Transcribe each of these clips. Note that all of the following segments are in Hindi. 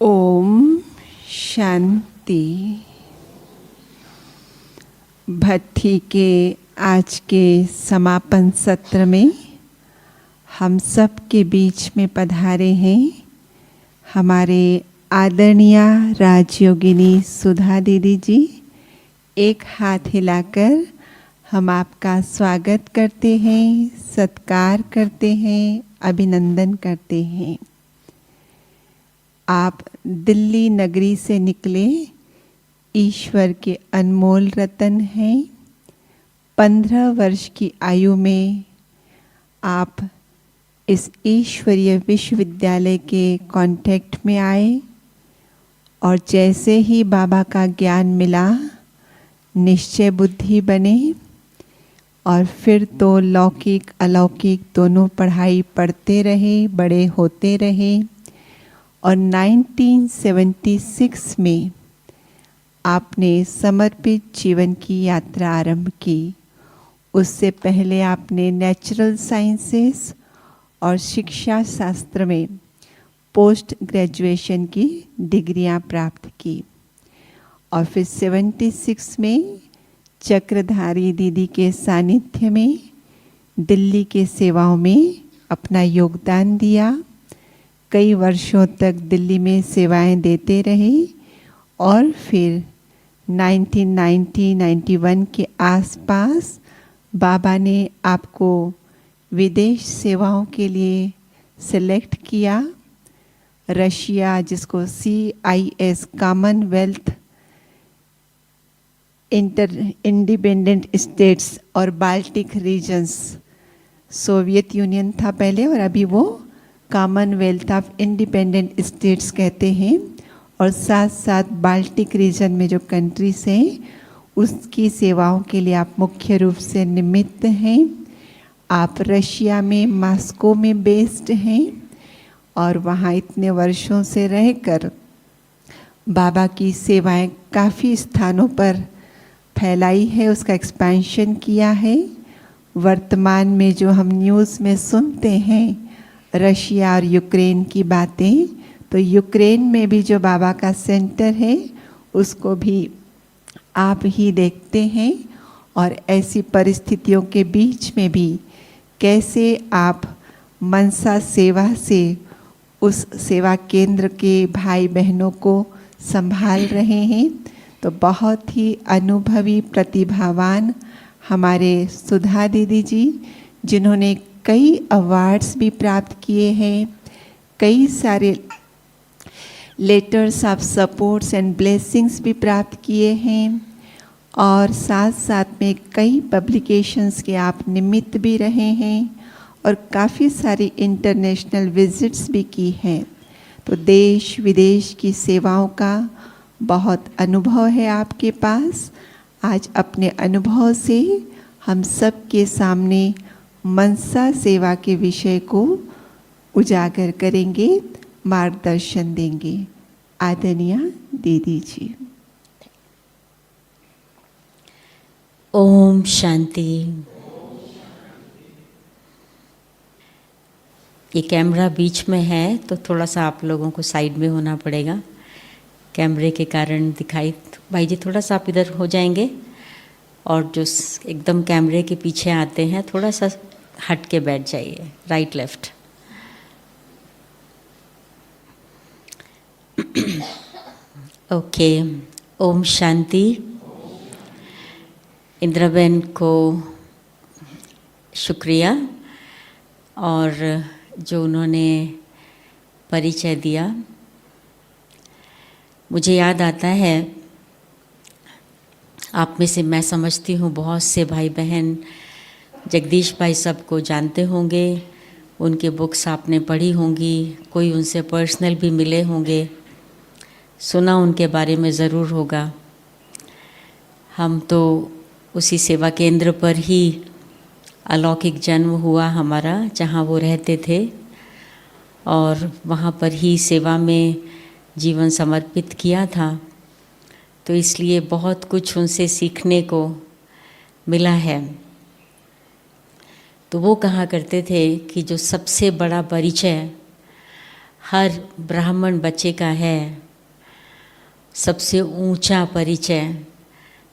ओम शांति। भट्ठी के आज के समापन सत्र में हम सब के बीच में पधारे हैं हमारे आदरणीय राजयोगिनी सुधा दीदी जी। एक हाथ हिलाकर हम आपका स्वागत करते हैं, सत्कार करते हैं, अभिनंदन करते हैं। आप दिल्ली नगरी से निकले ईश्वर के अनमोल रतन हैं। 15 वर्ष की आयु में आप इस ईश्वरीय विश्वविद्यालय के कांटेक्ट में आए और जैसे ही बाबा का ज्ञान मिला निश्चय बुद्धि बने और फिर तो लौकिक अलौकिक दोनों पढ़ाई पढ़ते रहे, बड़े होते रहे और 1976 में आपने समर्पित जीवन की यात्रा आरंभ की। उससे पहले आपने नेचुरल साइंसेस और शिक्षा शास्त्र में पोस्ट ग्रेजुएशन की डिग्रियां प्राप्त की और फिर 76 में चक्रधारी दीदी के सानिध्य में दिल्ली के सेवाओं में अपना योगदान दिया। कई वर्षों तक दिल्ली में सेवाएं देते रहे और फिर 1990-91 के आसपास बाबा ने आपको विदेश सेवाओं के लिए सिलेक्ट किया। रशिया, जिसको CIS कॉमनवेल्थ इंडिपेंडेंट स्टेट्स और बाल्टिक रीजन्स, सोवियत यूनियन था पहले और अभी वो कॉमनवेल्थ ऑफ इंडिपेंडेंट स्टेट्स कहते हैं। और साथ साथ बाल्टिक रीजन में जो कंट्रीज हैं उसकी सेवाओं के लिए आप मुख्य रूप से निमित्त हैं। आप रशिया में मॉस्को में बेस्ड हैं और वहाँ इतने वर्षों से रहकर बाबा की सेवाएं काफ़ी स्थानों पर फैलाई है, उसका एक्सपेंशन किया है। वर्तमान में जो हम न्यूज़ में सुनते हैं रशिया और यूक्रेन की बातें, तो यूक्रेन में भी जो बाबा का सेंटर है उसको भी आप ही देखते हैं। और ऐसी परिस्थितियों के बीच में भी कैसे आप मनसा सेवा से उस सेवा केंद्र के भाई बहनों को संभाल रहे हैं। तो बहुत ही अनुभवी प्रतिभावान हमारे सुधा दीदी जी, जिन्होंने कई अवार्ड्स भी प्राप्त किए हैं, कई सारे letters of supports and blessings भी प्राप्त किए हैं और साथ साथ में कई पब्लिकेशंस के आप निमित्त भी रहे हैं और काफ़ी सारी इंटरनेशनल विजिट्स भी की हैं। तो देश विदेश की सेवाओं का बहुत अनुभव है आपके पास। आज अपने अनुभव से हम सब के सामने मनसा सेवा के विषय को उजागर करेंगे, मार्गदर्शन देंगे। आदरणीय दीदी जी। ओम शांति। ये कैमरा बीच में है तो थोड़ा सा आप लोगों को साइड में होना पड़ेगा, कैमरे के कारण दिखाई। भाई जी थोड़ा सा आप इधर हो जाएंगे और जो एकदम कैमरे के पीछे आते हैं थोड़ा सा हट के बैठ जाइए, right left. Okay. Om Shanti. इंद्रबेन को शुक्रिया और जो उन्होंने परिचय दिया। मुझे याद आता है, आप में से मैं समझती हूँ बहुत से भाई बहन जगदीश भाई सबको जानते होंगे, उनके बुक्स आपने पढ़ी होंगी, कोई उनसे पर्सनल भी मिले होंगे, सुना उनके बारे में ज़रूर होगा। हम तो उसी सेवा केंद्र पर ही अलौकिक जन्म हुआ हमारा, जहाँ वो रहते थे और वहाँ पर ही सेवा में जीवन समर्पित किया था। तो इसलिए बहुत कुछ उनसे सीखने को मिला है। तो वो कहा करते थे कि जो सबसे बड़ा परिचय हर ब्राह्मण बच्चे का है सबसे ऊंचा परिचय,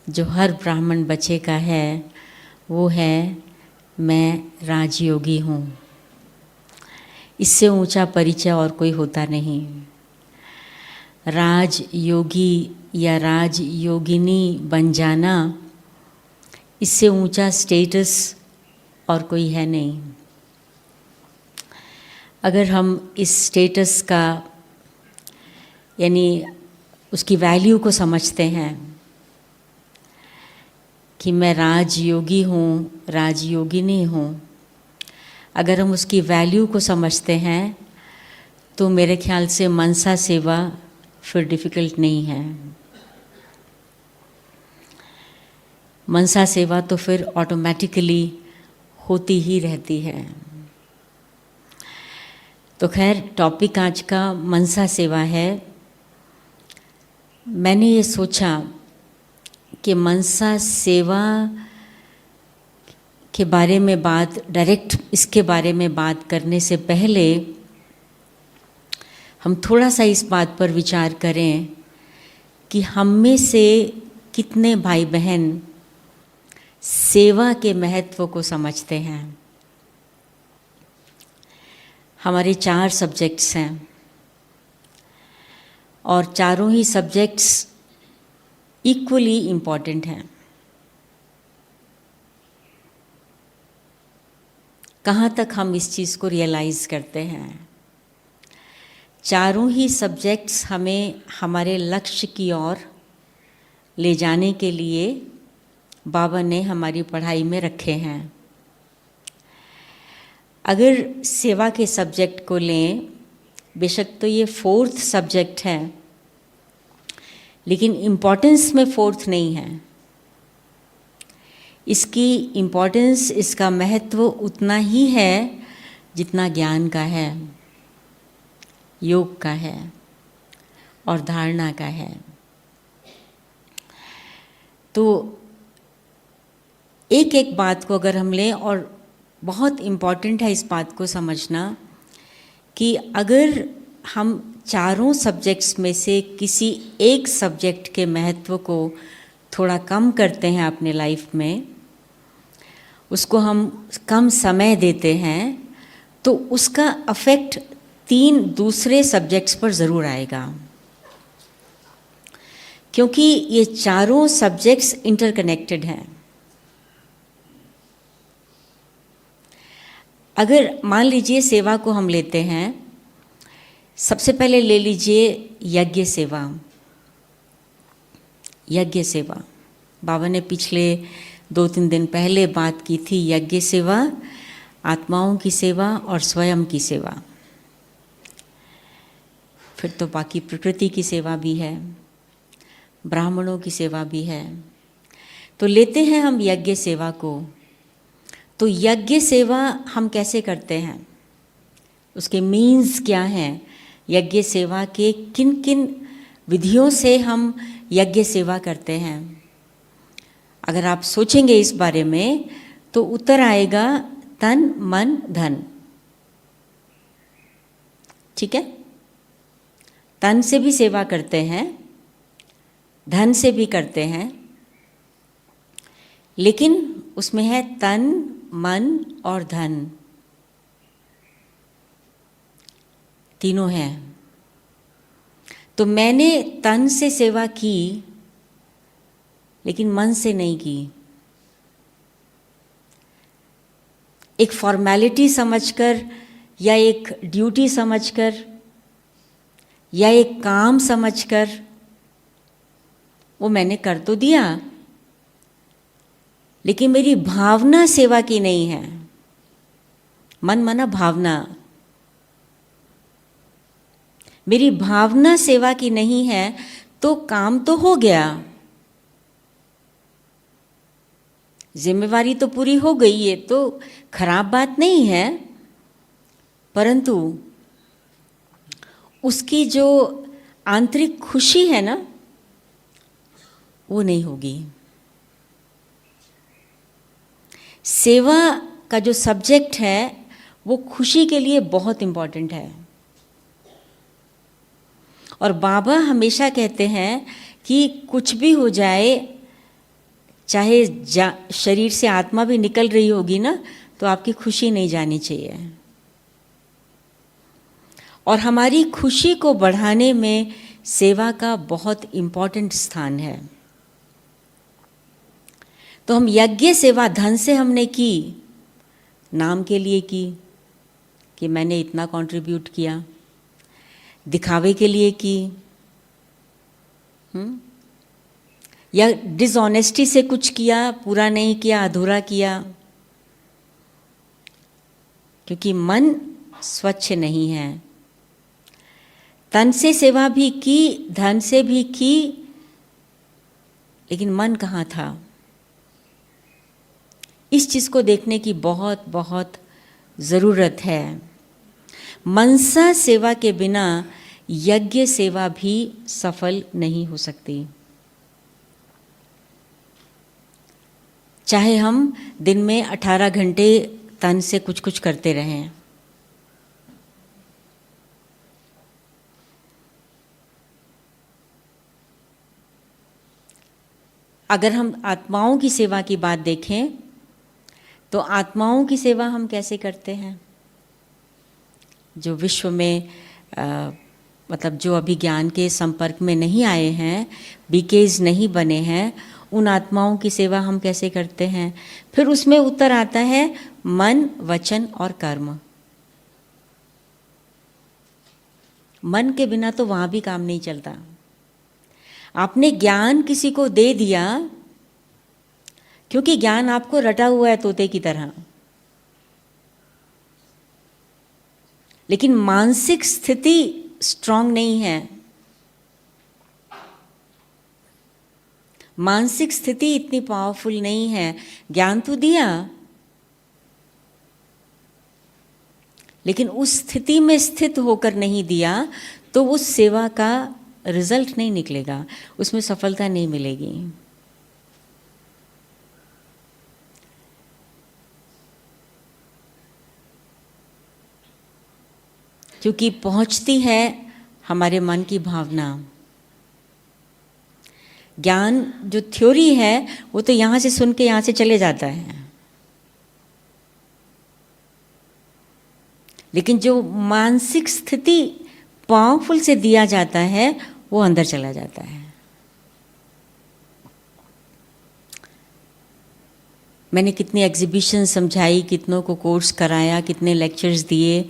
जो हर ब्राह्मण बच्चे का है वो है मैं राजयोगी हूँ। इससे ऊंचा परिचय और कोई होता नहीं। राजयोगी या राजयोगिनी बन जाना, इससे ऊंचा स्टेटस और कोई है नहीं। अगर हम इस स्टेटस का यानी उसकी वैल्यू को समझते हैं कि मैं राजयोगी हूँ, राजयोगिनी हूँ, अगर हम उसकी वैल्यू को समझते हैं तो मेरे ख्याल से मनसा सेवा फिर डिफ़िकल्ट नहीं है। मनसा सेवा तो फिर ऑटोमेटिकली होती ही रहती है। तो खैर टॉपिक आज का मनसा सेवा है। मैंने ये सोचा कि मनसा सेवा के बारे में डायरेक्ट इसके बारे में बात करने से पहले हम थोड़ा सा इस बात पर विचार करें कि हम में से कितने भाई बहन सेवा के महत्व को समझते हैं। हमारे 4 सब्जेक्ट्स हैं और चारों ही सब्जेक्ट्स इक्वली इम्पॉर्टेंट हैं। कहाँ तक हम इस चीज़ को रियलाइज़ करते हैं? चारों ही सब्जेक्ट्स हमें हमारे लक्ष्य की ओर ले जाने के लिए बाबा ने हमारी पढ़ाई में रखे हैं। अगर सेवा के सब्जेक्ट को लें, बेशक तो ये 4th सब्जेक्ट है, लेकिन इम्पोर्टेंस में 4th नहीं है। इसकी इम्पोर्टेंस, इसका महत्व उतना ही है जितना ज्ञान का है, योग का है और धारणा का है। तो एक एक बात को अगर हम लें, और बहुत इम्पॉर्टेंट है इस बात को समझना कि अगर हम चारों सब्जेक्ट्स में से किसी एक सब्जेक्ट के महत्व को थोड़ा कम करते हैं अपने लाइफ में, उसको हम कम समय देते हैं, तो उसका अफेक्ट 3 दूसरे सब्जेक्ट्स पर ज़रूर आएगा, क्योंकि ये चारों सब्जेक्ट्स इंटरकनेक्टेड हैं। अगर मान लीजिए सेवा को हम लेते हैं, सबसे पहले ले लीजिए यज्ञ सेवा। यज्ञ सेवा बाबा ने पिछले 2-3 दिन पहले बात की थी। यज्ञ सेवा, आत्माओं की सेवा और स्वयं की सेवा। फिर तो बाकी प्रकृति की सेवा भी है, ब्राह्मणों की सेवा भी है। तो लेते हैं हम यज्ञ सेवा को। तो यज्ञ सेवा हम कैसे करते हैं, उसके मीन्स क्या हैं, यज्ञ सेवा के किन किन विधियों से हम यज्ञ सेवा करते हैं। अगर आप सोचेंगे इस बारे में तो उत्तर आएगा तन मन धन। ठीक है, तन से भी सेवा करते हैं, धन से भी करते हैं, लेकिन उसमें है तन, मन और धन, तीनों हैं। तो मैंने तन से सेवा की लेकिन मन से नहीं की। एक फॉर्मेलिटी समझकर या एक ड्यूटी समझकर या एक काम समझकर वो मैंने कर तो दिया, लेकिन मेरी भावना सेवा की नहीं है। मन माना भावना, मेरी भावना सेवा की नहीं है, तो काम तो हो गया, जिम्मेवारी तो पूरी हो गई, ये तो खराब बात नहीं है, परंतु उसकी जो आंतरिक खुशी है ना, वो नहीं होगी। सेवा का जो सब्जेक्ट है वो खुशी के लिए बहुत इम्पॉर्टेंट है। और बाबा हमेशा कहते हैं कि कुछ भी हो जाए, चाहे शरीर से आत्मा भी निकल रही होगी ना, तो आपकी खुशी नहीं जानी चाहिए। और हमारी खुशी को बढ़ाने में सेवा का बहुत इम्पोर्टेंट स्थान है। तो हम यज्ञ सेवा धन से हमने की, नाम के लिए की कि मैंने इतना कंट्रीब्यूट किया, दिखावे के लिए की, या डिसऑनेस्टी से कुछ किया, पूरा नहीं किया, अधूरा किया, क्योंकि मन स्वच्छ नहीं है। तन से सेवा भी की, धन से भी की, लेकिन मन कहाँ था? इस चीज़ को देखने की बहुत बहुत ज़रूरत है। मनसा सेवा के बिना यज्ञ सेवा भी सफल नहीं हो सकती। चाहे हम दिन में 18 घंटे तन से कुछ कुछ करते रहें। अगर हम आत्माओं की सेवा की बात देखें तो आत्माओं की सेवा हम कैसे करते हैं? जो विश्व में मतलब जो अभी ज्ञान के संपर्क में नहीं आए हैं, बीकेज नहीं बने हैं, उन आत्माओं की सेवा हम कैसे करते हैं? फिर उसमें उत्तर आता है मन, वचन और कर्म। मन के बिना तो वहाँ भी काम नहीं चलता। आपने ज्ञान किसी को दे दिया, क्योंकि ज्ञान आपको रटा हुआ है तोते की तरह, लेकिन मानसिक स्थिति स्ट्रांग नहीं है। मानसिक स्थिति इतनी पावरफुल नहीं है। ज्ञान तो दिया, लेकिन उस स्थिति में स्थित होकर नहीं दिया, तो उस सेवा का रिजल्ट नहीं निकलेगा, उसमें सफलता नहीं मिलेगी। क्योंकि पहुंचती है हमारे मन की भावना। ज्ञान जो थ्योरी है वो तो यहाँ से सुन के यहाँ से चले जाता है, लेकिन जो मानसिक स्थिति पावरफुल से दिया जाता है वो अंदर चला जाता है। मैंने कितनी एग्जीबिशन समझाई, कितनों को कोर्स कराया, कितने लेक्चर्स दिए,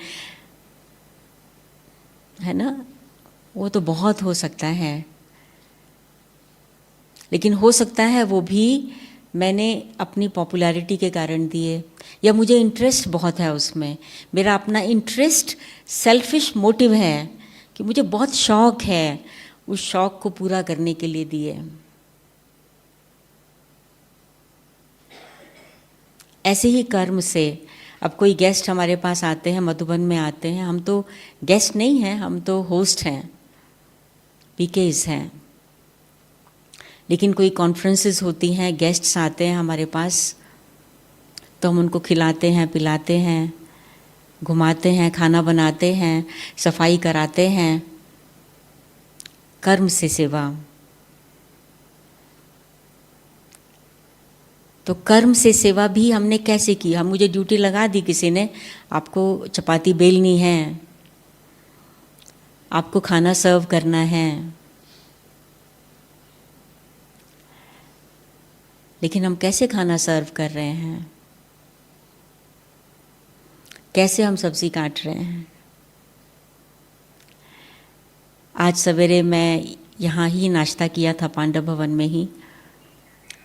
है ना? वो तो बहुत हो सकता है, लेकिन हो सकता है वो भी मैंने अपनी पॉपुलैरिटी के कारण दिए, या मुझे इंटरेस्ट बहुत है उसमें, मेरा अपना इंटरेस्ट सेल्फिश मोटिव है कि मुझे बहुत शौक है, उस शौक को पूरा करने के लिए दिए। ऐसे ही कर्म से, अब कोई गेस्ट हमारे पास आते हैं, मधुबन में आते हैं, हम तो गेस्ट नहीं हैं, हम तो होस्ट हैं, पीकेज हैं, लेकिन कोई कॉन्फ्रेंसेस होती हैं, गेस्ट्स आते हैं हमारे पास, तो हम उनको खिलाते हैं, पिलाते हैं, घुमाते हैं, खाना बनाते हैं, सफाई कराते हैं। कर्म से सेवा। तो कर्म से सेवा भी हमने कैसे की? हम मुझे ड्यूटी लगा दी किसी ने, आपको चपाती बेलनी है, आपको खाना सर्व करना है, लेकिन हम कैसे खाना सर्व कर रहे हैं? कैसे हम सब्जी काट रहे हैं? आज सवेरे मैं यहाँ ही नाश्ता किया था, पांडव भवन में ही,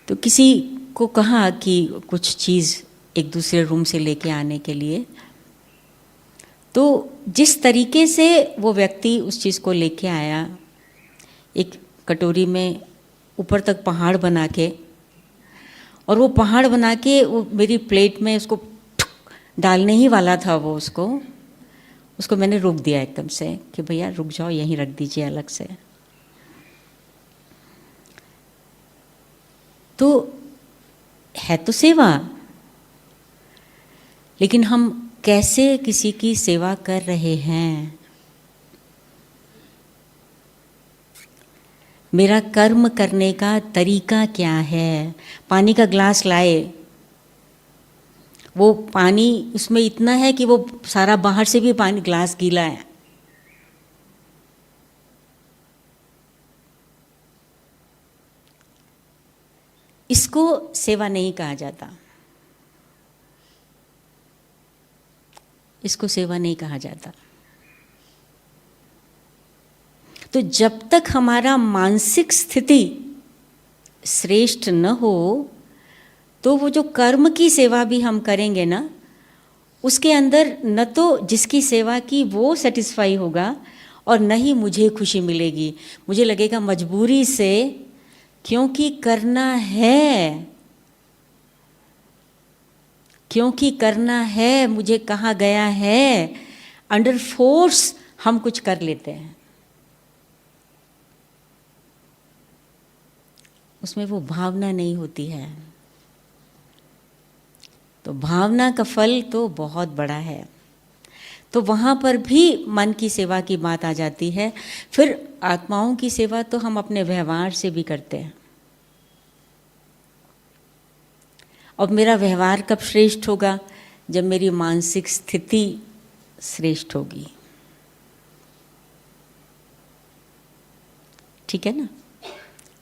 तो किसी को कहा कि कुछ चीज़ एक दूसरे रूम से लेके आने के लिए, तो जिस तरीके से वो व्यक्ति उस चीज़ को लेके आया, एक कटोरी में ऊपर तक पहाड़ बना के, और वो पहाड़ बना के वो मेरी प्लेट में उसको डालने ही वाला था, वो उसको मैंने रोक दिया एकदम से कि भैया रुक जाओ, यहीं रख दीजिए अलग से। तो है तो सेवा, लेकिन हम कैसे किसी की सेवा कर रहे हैं? मेरा कर्म करने का तरीका क्या है। पानी का ग्लास लाए, वो पानी उसमें इतना है कि वो सारा बाहर से भी पानी, ग्लास गीला है। इसको सेवा नहीं कहा जाता, इसको सेवा नहीं कहा जाता। तो जब तक हमारा मानसिक स्थिति श्रेष्ठ न हो, तो वो जो कर्म की सेवा भी हम करेंगे ना, उसके अंदर न तो जिसकी सेवा की वो सेटिस्फाई होगा और न ही मुझे खुशी मिलेगी। मुझे लगेगा मजबूरी से, क्योंकि करना है, क्योंकि करना है, मुझे कहा गया है, अंडर फोर्स हम कुछ कर लेते हैं। उसमें वो भावना नहीं होती है। तो भावना का फल तो बहुत बड़ा है। तो वहाँ पर भी मन की सेवा की बात आ जाती है। फिर आत्माओं की सेवा तो हम अपने व्यवहार से भी करते हैं। और मेरा व्यवहार कब श्रेष्ठ होगा? जब मेरी मानसिक स्थिति श्रेष्ठ होगी। ठीक है ना?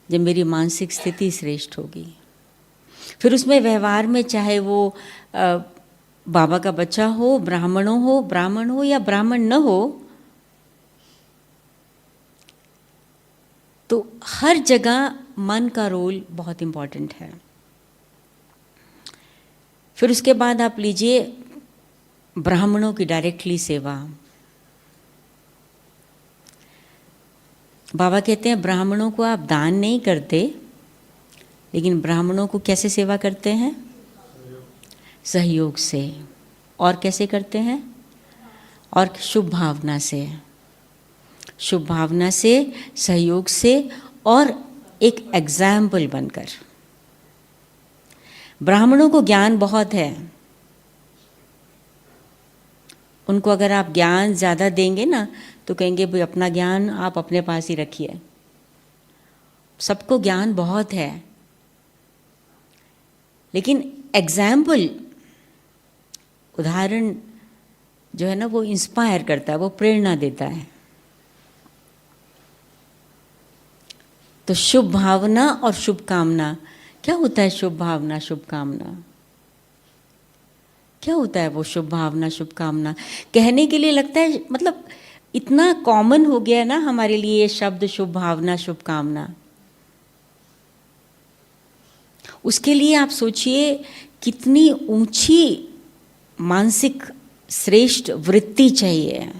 जब मेरी मानसिक स्थिति श्रेष्ठ होगी, फिर उसमें व्यवहार में चाहे वो बाबा का बच्चा हो, ब्राह्मण हो या ब्राह्मण न हो, तो हर जगह मन का रोल बहुत इम्पॉर्टेंट है। फिर उसके बाद आप लीजिए ब्राह्मणों की डायरेक्टली सेवा। बाबा कहते हैं ब्राह्मणों को आप दान नहीं करते, लेकिन ब्राह्मणों को कैसे सेवा करते हैं? सहयोग से। और कैसे करते हैं? और शुभ भावना से, शुभ भावना से, सहयोग से, और एक एग्जाम्पल बनकर। ब्राह्मणों को ज्ञान बहुत है। उनको अगर आप ज्ञान ज़्यादा देंगे ना, तो कहेंगे भाई अपना ज्ञान आप अपने पास ही रखिए। सबको ज्ञान बहुत है, लेकिन एग्जाम्पल, उदाहरण जो है ना, वो इंस्पायर करता है, वो प्रेरणा देता है। तो शुभ भावना और शुभ कामना, क्या होता है शुभ भावना, शुभ कामना? क्या होता है वो शुभ भावना, शुभ कामना? कहने के लिए लगता है, मतलब इतना कॉमन हो गया ना हमारे लिए ये शब्द शुभ भावना, शुभ कामना। उसके लिए आप सोचिए कितनी ऊंची मानसिक श्रेष्ठ वृत्ति चाहिए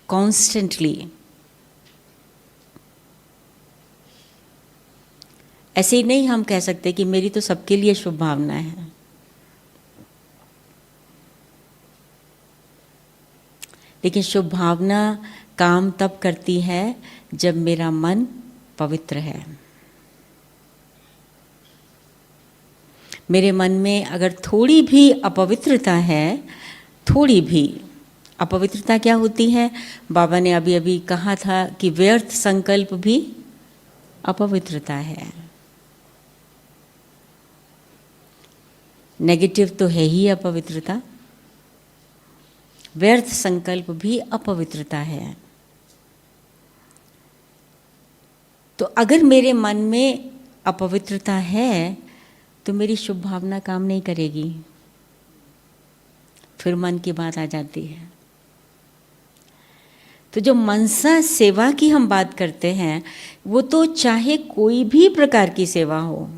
कॉन्स्टेंटली। ऐसे ही नहीं हम कह सकते कि मेरी तो सबके लिए शुभ भावना है। लेकिन शुभ भावना काम तब करती है जब मेरा मन पवित्र है। मेरे मन में अगर थोड़ी भी अपवित्रता है, थोड़ी भी अपवित्रता क्या होती है? बाबा ने अभी अभी कहा था कि व्यर्थ संकल्प भी अपवित्रता है। नेगेटिव तो है ही अपवित्रता, व्यर्थ संकल्प भी अपवित्रता है। तो अगर मेरे मन में अपवित्रता है, तो मेरी शुभ भावना काम नहीं करेगी। फिर मन की बात आ जाती है। तो जो मनसा सेवा की हम बात करते हैं, वो तो चाहे कोई भी प्रकार की सेवा हो,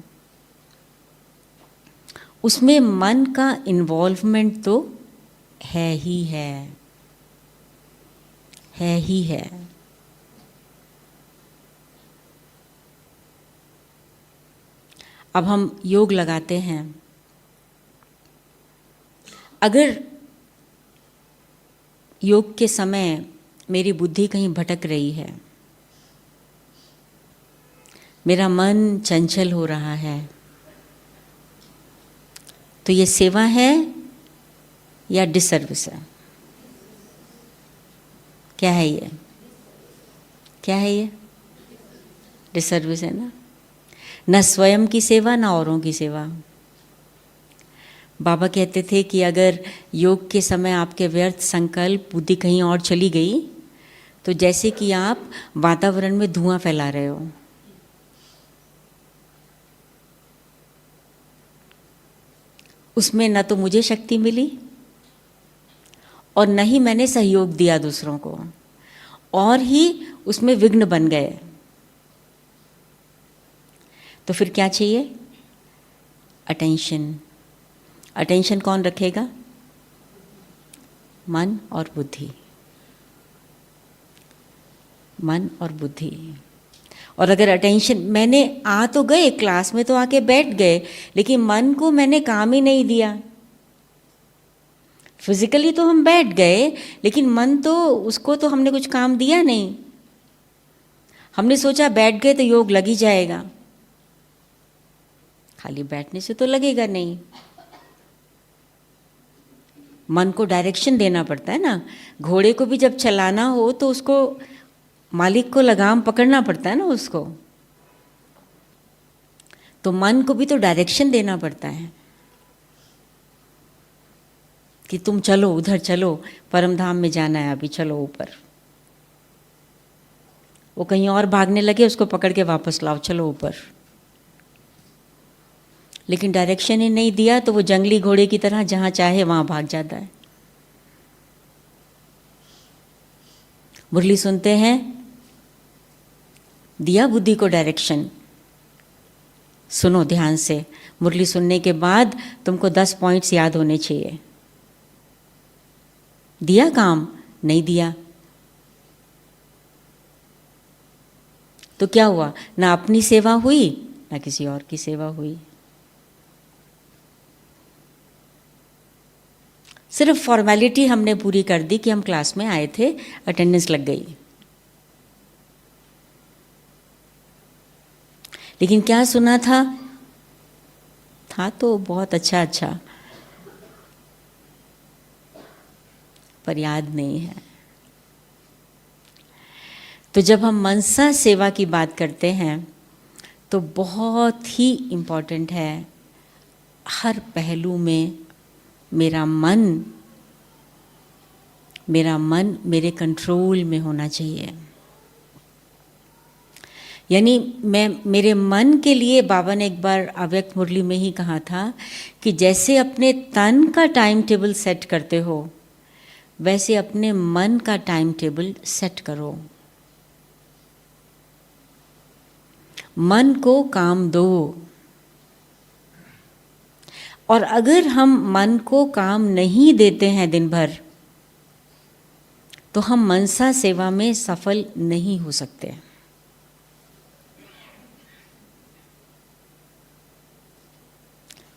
उसमें मन का इन्वॉल्वमेंट तो है ही है ही है। अब हम योग लगाते हैं। अगर योग के समय मेरी बुद्धि कहीं भटक रही है, मेरा मन चंचल हो रहा है, तो ये सेवा है या डिसर्विस है? क्या है ये? क्या है ये? डिसर्विस है ना, न स्वयं की सेवा न औरों की सेवा। बाबा कहते थे कि अगर योग के समय आपके व्यर्थ संकल्प बुद्धि कहीं और चली गई तो जैसे कि आप वातावरण में धुआं फैला रहे हो। उसमें न तो मुझे शक्ति मिली और न ही मैंने सहयोग दिया दूसरों को, और ही उसमें विघ्न बन गए। तो फिर क्या चाहिए? अटेंशन। अटेंशन कौन रखेगा? मन और बुद्धि। मन और बुद्धि। और अगर अटेंशन, मैंने आ तो गए क्लास में, तो आके बैठ गए, लेकिन मन को मैंने काम ही नहीं दिया। फिजिकली तो हम बैठ गए, लेकिन मन तो, उसको तो हमने कुछ काम दिया नहीं। हमने सोचा बैठ गए तो योग लग ही जाएगा। खाली बैठने से तो लगेगा नहीं, मन को डायरेक्शन देना पड़ता है ना। घोड़े को भी जब चलाना हो तो उसको मालिक को लगाम पकड़ना पड़ता है ना उसको। तो मन को भी तो डायरेक्शन देना पड़ता है कि तुम चलो, उधर चलो, परम धाम में जाना है, अभी चलो ऊपर। वो कहीं और भागने लगे, उसको पकड़ के वापस लाओ, चलो ऊपर। लेकिन डायरेक्शन ही नहीं दिया तो वो जंगली घोड़े की तरह जहां चाहे वहां भाग जाता है। मुरली सुनते हैं, दिया बुद्धि को डायरेक्शन। सुनो ध्यान से, मुरली सुनने के बाद तुमको 10 पॉइंट्स याद होने चाहिए। दिया काम? नहीं दिया तो क्या हुआ? ना अपनी सेवा हुई, ना किसी और की सेवा हुई। सिर्फ फॉर्मेलिटी हमने पूरी कर दी कि हम क्लास में आए थे, अटेंडेंस लग गई। लेकिन क्या सुना था? था तो बहुत अच्छा अच्छा, पर याद नहीं है। तो जब हम मनसा सेवा की बात करते हैं तो बहुत ही इम्पोर्टेंट है, हर पहलू में मेरा मन मेरे कंट्रोल में होना चाहिए। यानी मेरे मन के लिए बाबा ने एक बार अव्यक्त मुरली में ही कहा था कि जैसे अपने तन का टाइम टेबल सेट करते हो, वैसे अपने मन का टाइम टेबल सेट करो। मन को काम दो। और अगर हम मन को काम नहीं देते हैं दिन भर, तो हम मनसा सेवा में सफल नहीं हो सकते।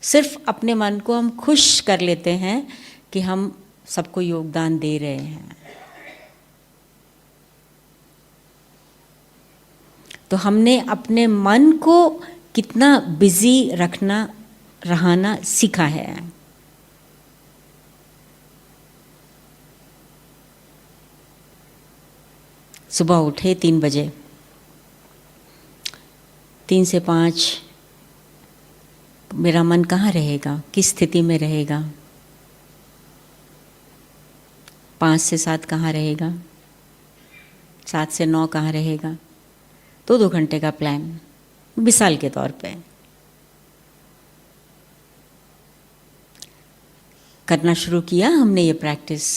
सिर्फ अपने मन को हम खुश कर लेते हैं कि हम सबको योगदान दे रहे हैं। तो हमने अपने मन को कितना बिजी रहना सीखा है। सुबह उठे 3 बजे, 3 से 5 मेरा मन कहाँ रहेगा, किस स्थिति में रहेगा? 5 से 7 कहाँ रहेगा? 7 से 9 कहाँ रहेगा? तो 2 घंटे का प्लान, मिसाल के तौर पे करना शुरू किया हमने ये प्रैक्टिस।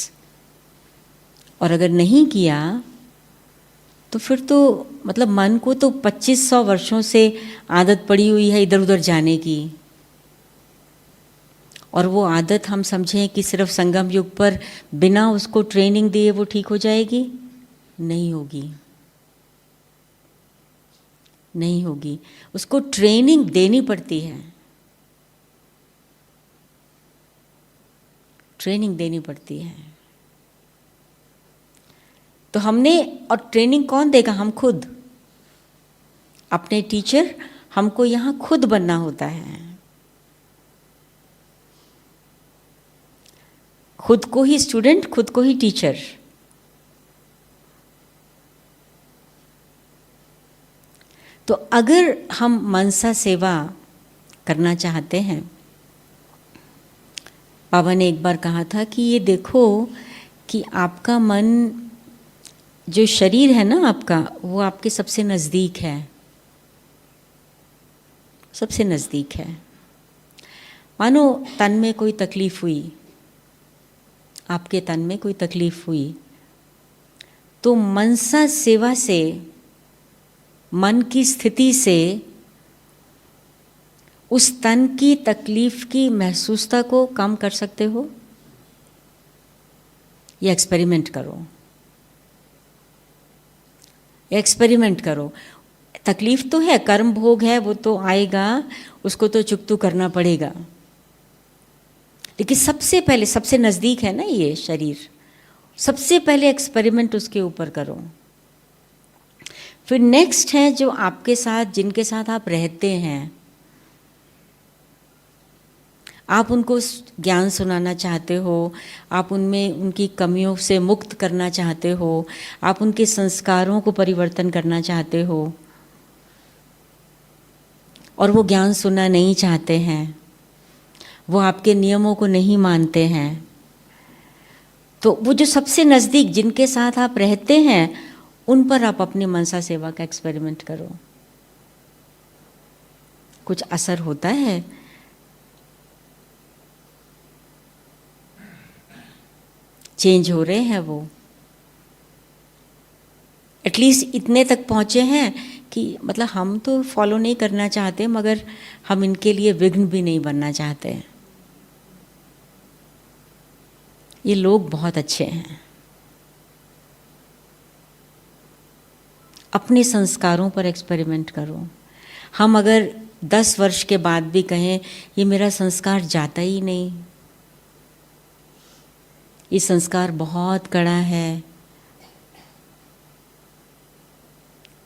और अगर नहीं किया तो फिर तो मतलब मन को तो 2500 वर्षों से आदत पड़ी हुई है इधर उधर जाने की, और वो आदत हम समझें कि सिर्फ संगम युग पर बिना उसको ट्रेनिंग दिए वो ठीक हो जाएगी। नहीं होगी, नहीं होगी। उसको ट्रेनिंग देनी पड़ती है, ट्रेनिंग देनी पड़ती है। तो हमने, और ट्रेनिंग कौन देगा? हम खुद, अपने टीचर हमको यहाँ खुद बनना होता है। खुद को ही स्टूडेंट, खुद को ही टीचर। तो अगर हम मनसा सेवा करना चाहते हैं, बाबा ने एक बार कहा था कि ये देखो कि आपका मन, जो शरीर है ना आपका, वो आपके सबसे नज़दीक है, सबसे नज़दीक है। मानो तन में कोई तकलीफ़ हुई, आपके तन में कोई तकलीफ़ हुई, तो मनसा सेवा से, मन की स्थिति से उस तन की तकलीफ़ की महसूसता को कम कर सकते हो। ये एक्सपेरिमेंट करो, एक्सपेरिमेंट करो। तकलीफ़ तो है, कर्म भोग है, वो तो आएगा, उसको तो चुकतू करना पड़ेगा, लेकिन सबसे पहले, सबसे नज़दीक है ना ये शरीर, सबसे पहले एक्सपेरिमेंट उसके ऊपर करो। फिर नेक्स्ट है जो आपके साथ, जिनके साथ आप रहते हैं, आप उनको ज्ञान सुनाना चाहते हो, आप उनमें उनकी कमियों से मुक्त करना चाहते हो, आप उनके संस्कारों को परिवर्तन करना चाहते हो, और वो ज्ञान सुनना नहीं चाहते हैं, वो आपके नियमों को नहीं मानते हैं, तो वो जो सबसे नज़दीक जिनके साथ आप रहते हैं, उन पर आप अपनी मनसा सेवा का एक्सपेरिमेंट करो। कुछ असर होता है। चेंज हो रहे हैं वो, एटलीस्ट इतने तक पहुँचे हैं कि मतलब हम तो फॉलो नहीं करना चाहते, मगर हम इनके लिए विघ्न भी नहीं बनना चाहते। ये लोग बहुत अच्छे हैं। अपने संस्कारों पर एक्सपेरिमेंट करो। हम अगर 10 वर्ष के बाद भी कहें ये मेरा संस्कार जाता ही नहीं, ये संस्कार बहुत कड़ा है,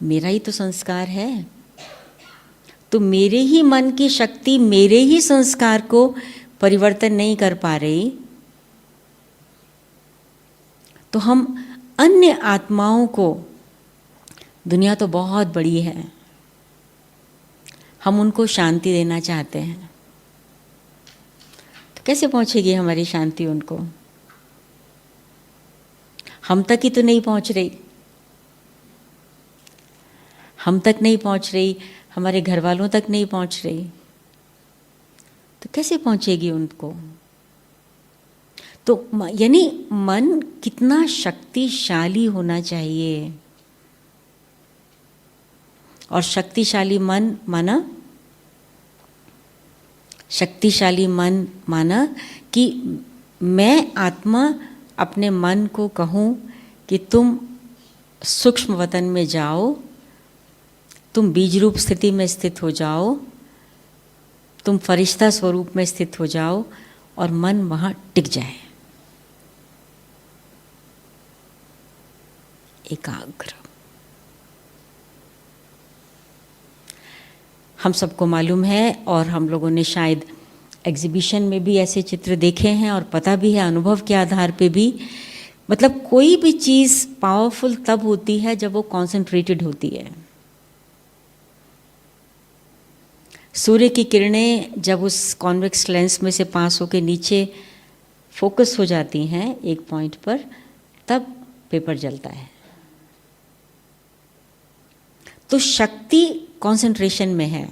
मेरा ही तो संस्कार है, तो मेरे ही मन की शक्ति मेरे ही संस्कार को परिवर्तन नहीं कर पा रही, तो हम अन्य आत्माओं को, दुनिया तो बहुत बड़ी है, हम उनको शांति देना चाहते हैं, तो कैसे पहुंचेगी हमारी शांति उनको? हम तक ही तो नहीं पहुंच रही, हम तक नहीं पहुंच रही, हमारे घर वालों तक नहीं पहुंच रही, तो कैसे पहुंचेगी उनको? तो यानी मन कितना शक्तिशाली होना चाहिए। और शक्तिशाली मन माना, शक्तिशाली मन माना कि मैं आत्मा अपने मन को कहूँ कि तुम सूक्ष्म वतन में जाओ, तुम बीज रूप स्थिति में स्थित हो जाओ, तुम फरिश्ता स्वरूप में स्थित हो जाओ, और मन वहाँ टिक जाए, एकाग्र। हम सबको मालूम है, और हम लोगों ने शायद एग्जीबिशन में भी ऐसे चित्र देखे हैं, और पता भी है अनुभव के आधार पे भी, मतलब कोई भी चीज़ पावरफुल तब होती है जब वो कॉन्सेंट्रेटेड होती है। सूर्य की किरणें जब उस कॉन्वेक्स लेंस में से पास होकर नीचे फोकस हो जाती हैं एक पॉइंट पर, तब पेपर जलता है। तो शक्ति कंसंट्रेशन में है,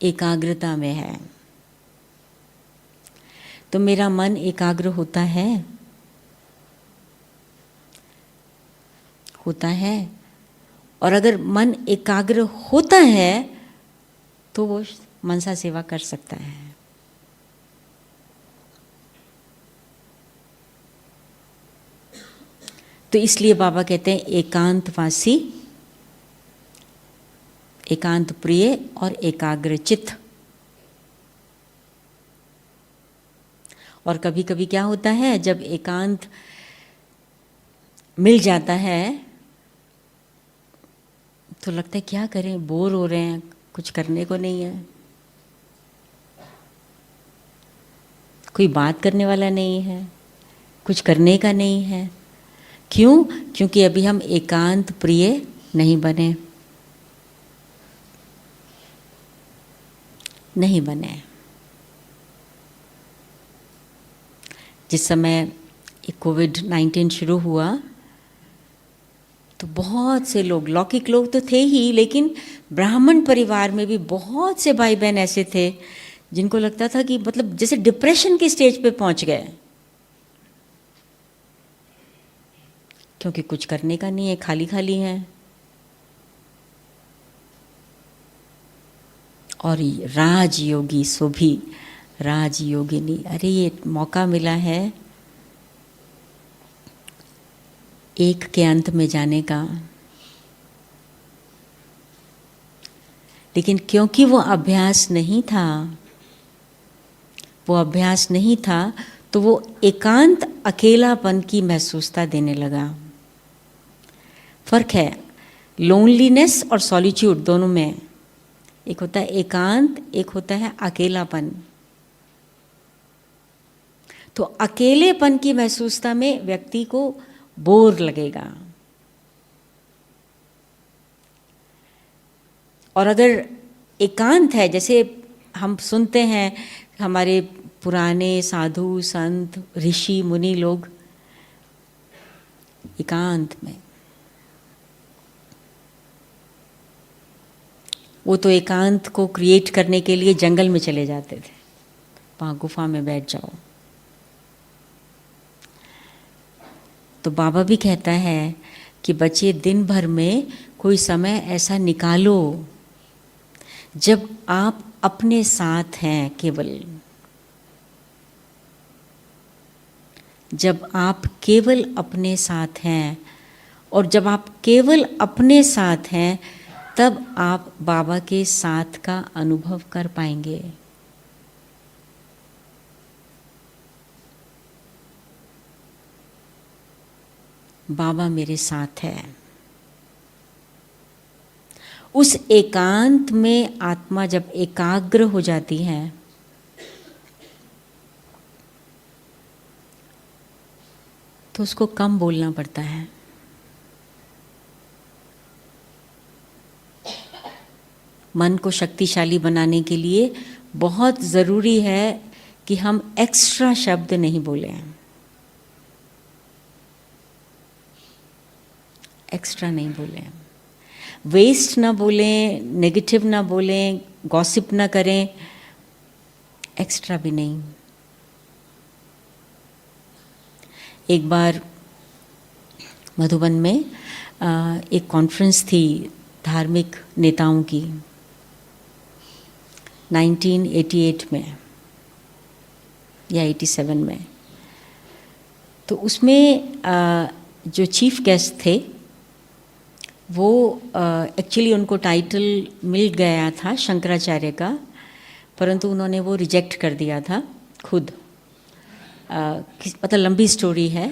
एकाग्रता में है। तो मेरा मन एकाग्र होता है, होता है। और अगर मन एकाग्र होता है तो वो मनसा सेवा कर सकता है। तो इसलिए बाबा कहते हैं एकांतवासी, एकांत प्रिय और एकाग्रचित। और कभी कभी क्या होता है, जब एकांत मिल जाता है तो लगता है क्या करें, बोर हो रहे हैं, कुछ करने को नहीं है, कोई बात करने वाला नहीं है, कुछ करने का नहीं है। क्यों? क्योंकि अभी हम एकांत प्रिय नहीं बने, नहीं बने। जिस समय कोविड-19 शुरू हुआ तो बहुत से लोग, लौकिक लोग तो थे ही, लेकिन ब्राह्मण परिवार में भी बहुत से भाई बहन ऐसे थे जिनको लगता था कि मतलब जैसे डिप्रेशन की स्टेज पे पहुंच गए, क्योंकि कुछ करने का नहीं है, खाली खाली है। और राजयोगी, सो भी राजयोगिनी, अरे ये मौका मिला है एक के अंत में जाने का, लेकिन क्योंकि वो अभ्यास नहीं था, वो अभ्यास नहीं था, तो वो एकांत अकेलापन की महसूसता देने लगा। फर्क है लोनलीनेस और सॉलिट्यूड दोनों में। एक होता है एकांत, एक होता है अकेलापन। तो अकेलेपन की महसूसता में व्यक्ति को बोर लगेगा, और अगर एकांत है, जैसे हम सुनते हैं हमारे पुराने साधु संत ऋषि मुनि लोग एकांत में, वो तो एकांत को क्रिएट करने के लिए जंगल में चले जाते थे, वहाँ गुफा में बैठ जाओ। तो बाबा भी कहता है कि बच्चे दिन भर में कोई समय ऐसा निकालो जब आप अपने साथ हैं, केवल जब आप केवल अपने साथ हैं, और जब आप केवल अपने साथ हैं तब आप बाबा के साथ का अनुभव कर पाएंगे। बाबा मेरे साथ है। उस एकांत में आत्मा जब एकाग्र हो जाती है तो उसको कम बोलना पड़ता है। मन को शक्तिशाली बनाने के लिए बहुत ज़रूरी है कि हम एक्स्ट्रा शब्द नहीं बोलें, एक्स्ट्रा नहीं बोलें, वेस्ट ना बोलें, नेगेटिव ना बोलें, गॉसिप ना करें, एक्स्ट्रा भी नहीं। एक बार मधुबन में एक कॉन्फ्रेंस थी धार्मिक नेताओं की, 1988 में या 87 में। तो उसमें जो चीफ गेस्ट थे वो एक्चुअली उनको टाइटल मिल गया था शंकराचार्य का, परंतु उन्होंने वो रिजेक्ट कर दिया था खुद। मतलब लंबी स्टोरी है,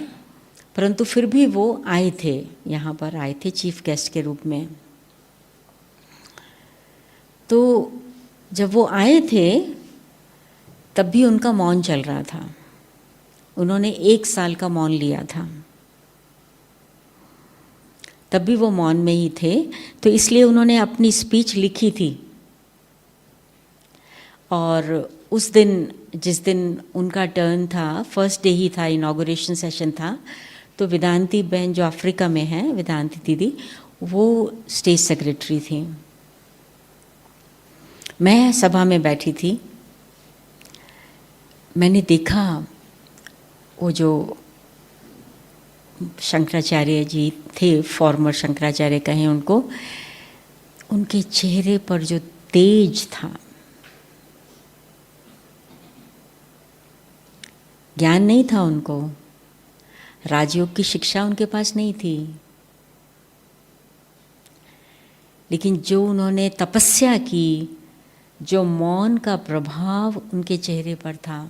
परंतु फिर भी वो आए थे, यहाँ पर आए थे चीफ गेस्ट के रूप में। तो जब वो आए थे तब भी उनका मौन चल रहा था। उन्होंने 1 साल का मौन लिया था, तब भी वो मौन में ही थे। तो इसलिए उन्होंने अपनी स्पीच लिखी थी, और उस दिन जिस दिन उनका टर्न था, फर्स्ट डे ही था, इनॉग्रेशन सेशन था, तो वेदांती बहन जो अफ्रीका में हैं, वेदांती दीदी, वो स्टेज सेक्रेटरी थी। मैं सभा में बैठी थी। मैंने देखा वो जो शंकराचार्य जी थे, फॉर्मर शंकराचार्य कहें उनको, उनके चेहरे पर जो तेज था, ज्ञान नहीं था उनको, राजयोग की शिक्षा उनके पास नहीं थी, लेकिन जो उन्होंने तपस्या की, जो मौन का प्रभाव उनके चेहरे पर था,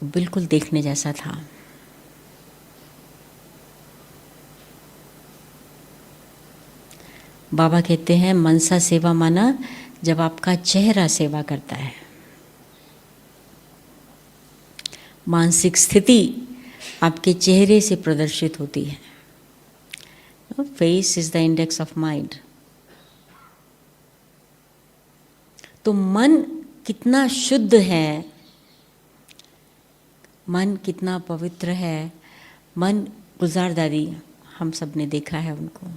बिल्कुल देखने जैसा था। बाबा कहते हैं मनसा सेवा माना जब आपका चेहरा सेवा करता है, मानसिक स्थिति आपके चेहरे से प्रदर्शित होती है। Face is the index of mind. तो मन कितना शुद्ध है, मन कितना पवित्र है। मन, गुलजार दादी हम सब ने देखा है उनको,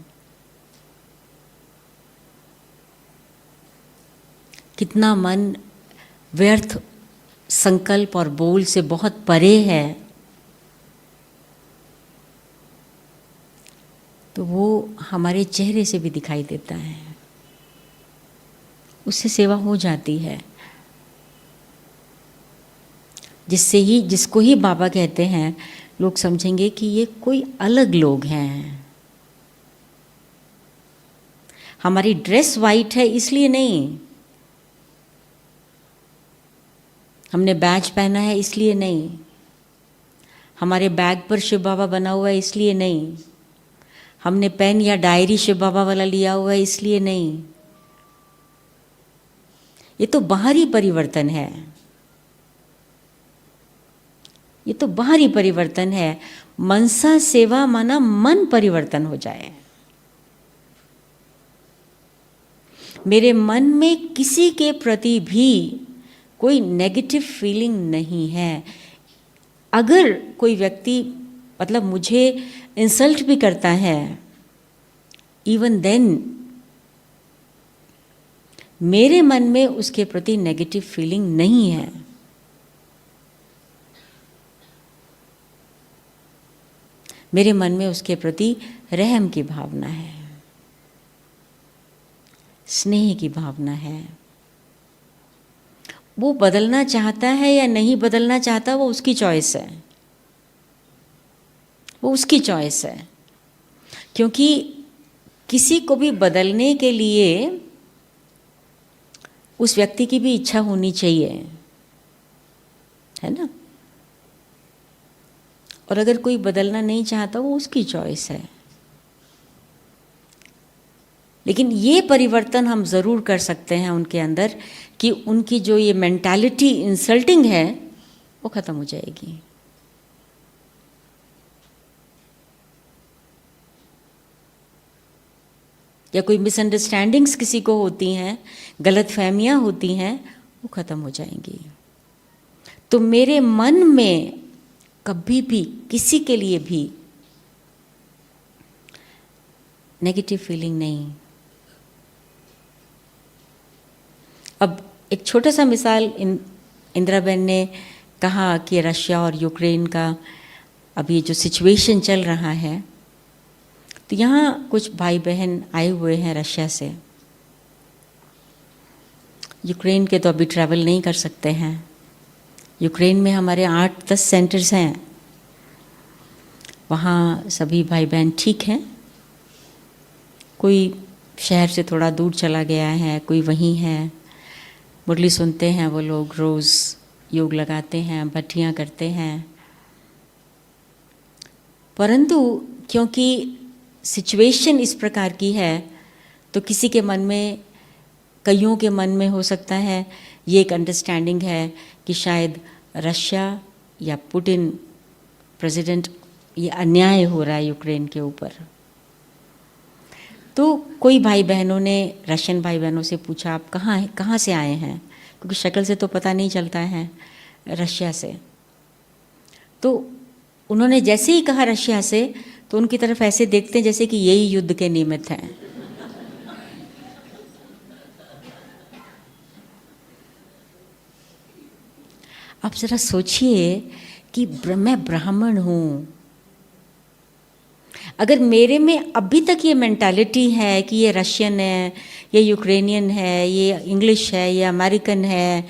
कितना मन व्यर्थ संकल्प और बोल से बहुत परे है। तो वो हमारे चेहरे से भी दिखाई देता है, उससे सेवा हो जाती है। जिसको ही बाबा कहते हैं, लोग समझेंगे कि ये कोई अलग लोग हैं। हमारी ड्रेस वाइट है इसलिए नहीं, हमने बैज पहना है इसलिए नहीं, हमारे बैग पर शिव बाबा बना हुआ है इसलिए नहीं, हमने पेन या डायरी शिव बाबा वाला लिया हुआ है इसलिए नहीं। ये तो बाहरी परिवर्तन है, ये तो बाहरी परिवर्तन है। मनसा सेवा माना मन परिवर्तन हो जाए। मेरे मन में किसी के प्रति भी कोई नेगेटिव फीलिंग नहीं है। अगर कोई व्यक्ति मतलब मुझे इंसल्ट भी करता है, इवन देन मेरे मन में उसके प्रति नेगेटिव फीलिंग नहीं है। मेरे मन में उसके प्रति रहम की भावना है, स्नेह की भावना है। वो बदलना चाहता है या नहीं बदलना चाहता, वो उसकी चॉइस है, वो उसकी चॉइस है। क्योंकि किसी को भी बदलने के लिए उस व्यक्ति की भी इच्छा होनी चाहिए, है ना। और अगर कोई बदलना नहीं चाहता, वो उसकी चॉइस है। लेकिन ये परिवर्तन हम ज़रूर कर सकते हैं उनके अंदर कि उनकी जो ये मेंटालिटी इंसल्टिंग है वो ख़त्म हो जाएगी। या कोई मिसअंडरस्टैंडिंग्स किसी को होती हैं, गलतफहमियां होती हैं, वो ख़त्म हो जाएंगी। तो मेरे मन में कभी भी किसी के लिए भी नेगेटिव फीलिंग नहीं। अब एक छोटा सा मिसाल, इंदिराबेन ने कहा कि रशिया और यूक्रेन का अभी जो सिचुएशन चल रहा है, तो यहाँ कुछ भाई बहन आए हुए हैं रशिया से। यूक्रेन के तो अभी ट्रैवल नहीं कर सकते हैं। यूक्रेन में हमारे 8-10 सेंटर्स हैं, वहाँ सभी भाई बहन ठीक हैं। कोई शहर से थोड़ा दूर चला गया है, कोई वहीं है। मुरली सुनते हैं वो लोग, रोज़ योग लगाते हैं, भट्टियाँ करते हैं। परंतु क्योंकि सिचुएशन इस प्रकार की है, तो किसी के मन में, कईयों के मन में हो सकता है ये एक अंडरस्टैंडिंग है कि शायद रशिया या पुतिन प्रेसिडेंट, ये अन्याय हो रहा है यूक्रेन के ऊपर। तो कोई भाई बहनों ने, रशियन भाई बहनों से पूछा, आप कहाँ से आए हैं, क्योंकि शक्ल से तो पता नहीं चलता है। रशिया से। तो उन्होंने जैसे ही कहा रशिया से, तो उनकी तरफ ऐसे देखते हैं जैसे कि यही युद्ध के निमित्त हैं। आप जरा सोचिए कि मैं ब्राह्मण हूँ, अगर मेरे में अभी तक ये मेंटालिटी है कि ये रशियन है, ये यूक्रेनियन है, ये इंग्लिश है, ये अमेरिकन है,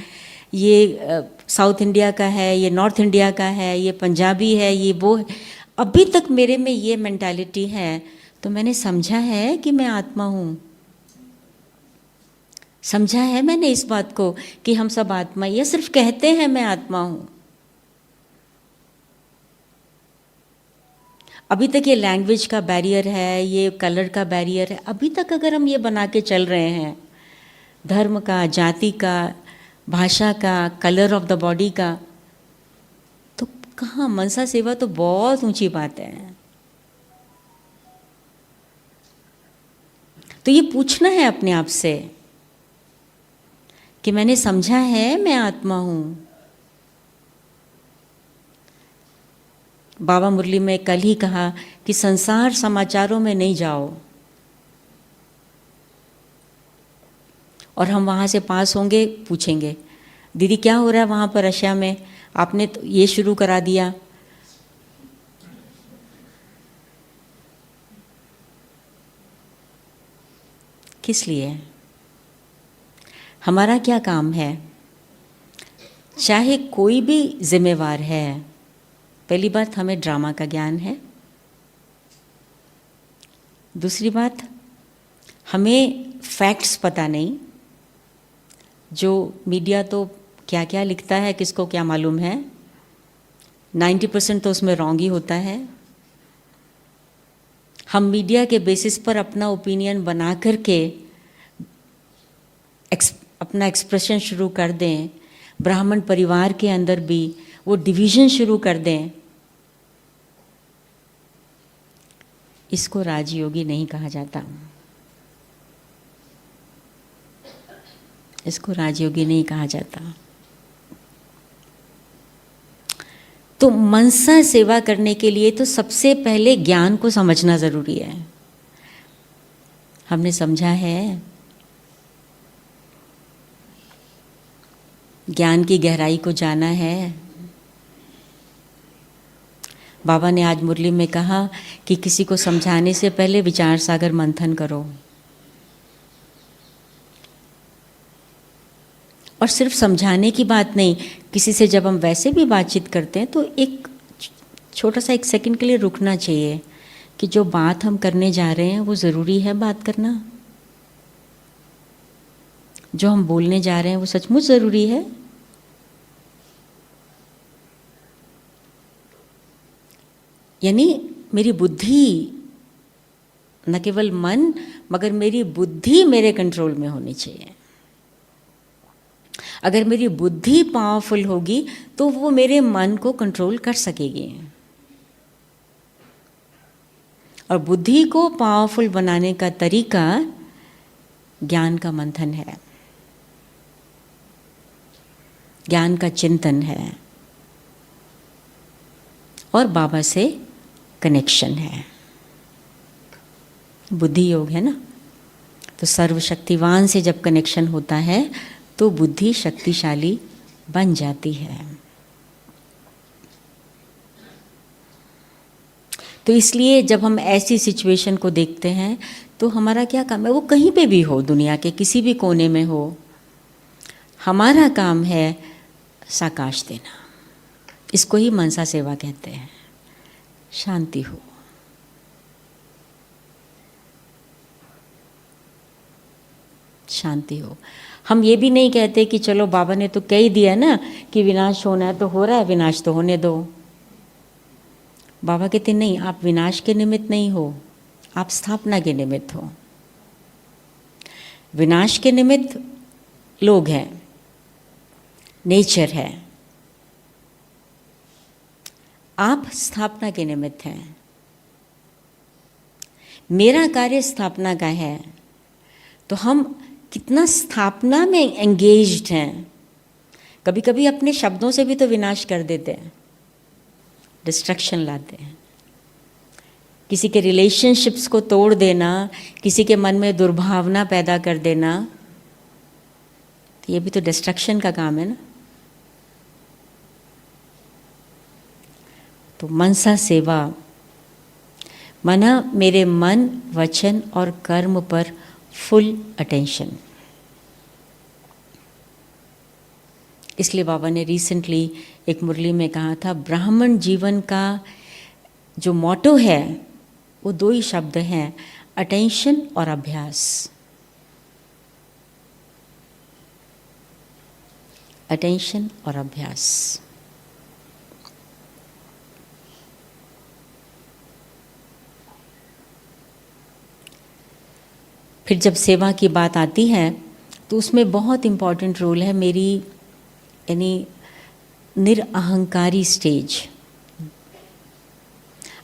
ये साउथ इंडिया का है, ये नॉर्थ इंडिया का है, ये पंजाबी है, ये वो है, अभी तक मेरे में ये मेंटालिटी है, तो मैंने समझा है कि मैं आत्मा हूँ। समझा है मैंने इस बात को कि हम सब आत्मा, या सिर्फ कहते हैं मैं आत्मा हूँ। अभी तक ये लैंग्वेज का बैरियर है, ये कलर का बैरियर है, अभी तक अगर हम ये बना के चल रहे हैं, धर्म का, जाति का, भाषा का, कलर ऑफ द बॉडी का, तो कहाँ। मनसा सेवा तो बहुत ऊंची बात है। तो ये पूछना है अपने आप से कि मैंने समझा है मैं आत्मा हूं। बाबा मुरली में कल ही कहा कि संसार समाचारों में नहीं जाओ, और हम वहाँ से पास होंगे, पूछेंगे दीदी क्या हो रहा है वहाँ पर रशिया में, आपने तो ये शुरू करा दिया। किस लिए? हमारा क्या काम है? चाहे कोई भी जिम्मेवार है, पहली बात हमें ड्रामा का ज्ञान है, दूसरी बात हमें फैक्ट्स पता नहीं, जो मीडिया तो क्या क्या लिखता है किसको क्या मालूम है, 90% तो उसमें रॉन्ग ही होता है। हम मीडिया के बेसिस पर अपना ओपिनियन बना करके अपना एक्सप्रेशन शुरू कर दें, ब्राह्मण परिवार के अंदर भी वो डिवीज़न शुरू कर दें, इसको राजयोगी नहीं कहा जाता। इसको राजयोगी नहीं कहा जाता। तो मनसा सेवा करने के लिए तो सबसे पहले ज्ञान को समझना जरूरी है। हमने समझा है, ज्ञान की गहराई को जाना है। बाबा ने आज मुरली में कहा कि किसी को समझाने से पहले विचार सागर मंथन करो, और सिर्फ समझाने की बात नहीं, किसी से जब हम वैसे भी बातचीत करते हैं तो एक छोटा सा 1 सेकंड के लिए रुकना चाहिए कि जो बात हम करने जा रहे हैं वो ज़रूरी है बात करना, जो हम बोलने जा रहे हैं वो सचमुच ज़रूरी है। यानी मेरी बुद्धि, न केवल मन मगर मेरी बुद्धि मेरे कंट्रोल में होनी चाहिए। अगर मेरी बुद्धि पावरफुल होगी तो वो मेरे मन को कंट्रोल कर सकेगी, और बुद्धि को पावरफुल बनाने का तरीका ज्ञान का मंथन है, ज्ञान का चिंतन है, और बाबा से कनेक्शन है। बुद्धि योग है ना, तो सर्वशक्तिवान से जब कनेक्शन होता है तो बुद्धि शक्तिशाली बन जाती है। तो इसलिए जब हम ऐसी सिचुएशन को देखते हैं तो हमारा क्या काम है, वो कहीं पे भी हो, दुनिया के किसी भी कोने में हो, हमारा काम है साकाश देना। इसको ही मनसा सेवा कहते हैं। शांति हो, शांति हो। हम ये भी नहीं कहते कि चलो बाबा ने तो कह ही दिया ना कि विनाश होना है तो हो रहा है, विनाश तो होने दो। बाबा कहते नहीं, आप विनाश के निमित्त नहीं हो, आप स्थापना के निमित्त हो। विनाश के निमित्त लोग हैं, नेचर है, आप स्थापना के निमित्त हैं। मेरा कार्य स्थापना का है, तो हम कितना स्थापना में एंगेज्ड हैं। कभी कभी अपने शब्दों से भी तो विनाश कर देते हैं, डिस्ट्रक्शन लाते हैं। किसी के रिलेशनशिप्स को तोड़ देना, किसी के मन में दुर्भावना पैदा कर देना, ये भी तो डिस्ट्रक्शन का काम है ना। तो मनसा सेवा माना मेरे मन, वचन और कर्म पर फुल अटेंशन। इसलिए बाबा ने रिसेंटली एक मुरली में कहा था, ब्राह्मण जीवन का जो मोटो है वो 2 ही शब्द हैं, अटेंशन और अभ्यास। अटेंशन और अभ्यास। फिर जब सेवा की बात आती है तो उसमें बहुत इम्पॉर्टेंट रोल है मेरी, यानी निरअहंकारी स्टेज।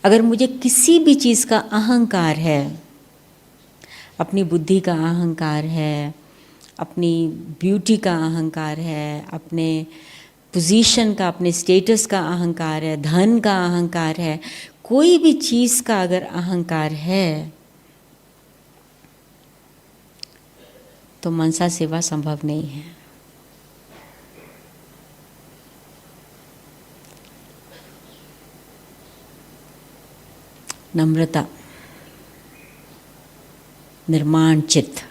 अगर मुझे किसी भी चीज़ का अहंकार है, अपनी बुद्धि का अहंकार है, अपनी ब्यूटी का अहंकार है, अपने पोजीशन का, अपने स्टेटस का अहंकार है, धन का अहंकार है, कोई भी चीज़ का अगर अहंकार है तो मनसा सेवा संभव नहीं है। नम्रता, निर्माण चित्त,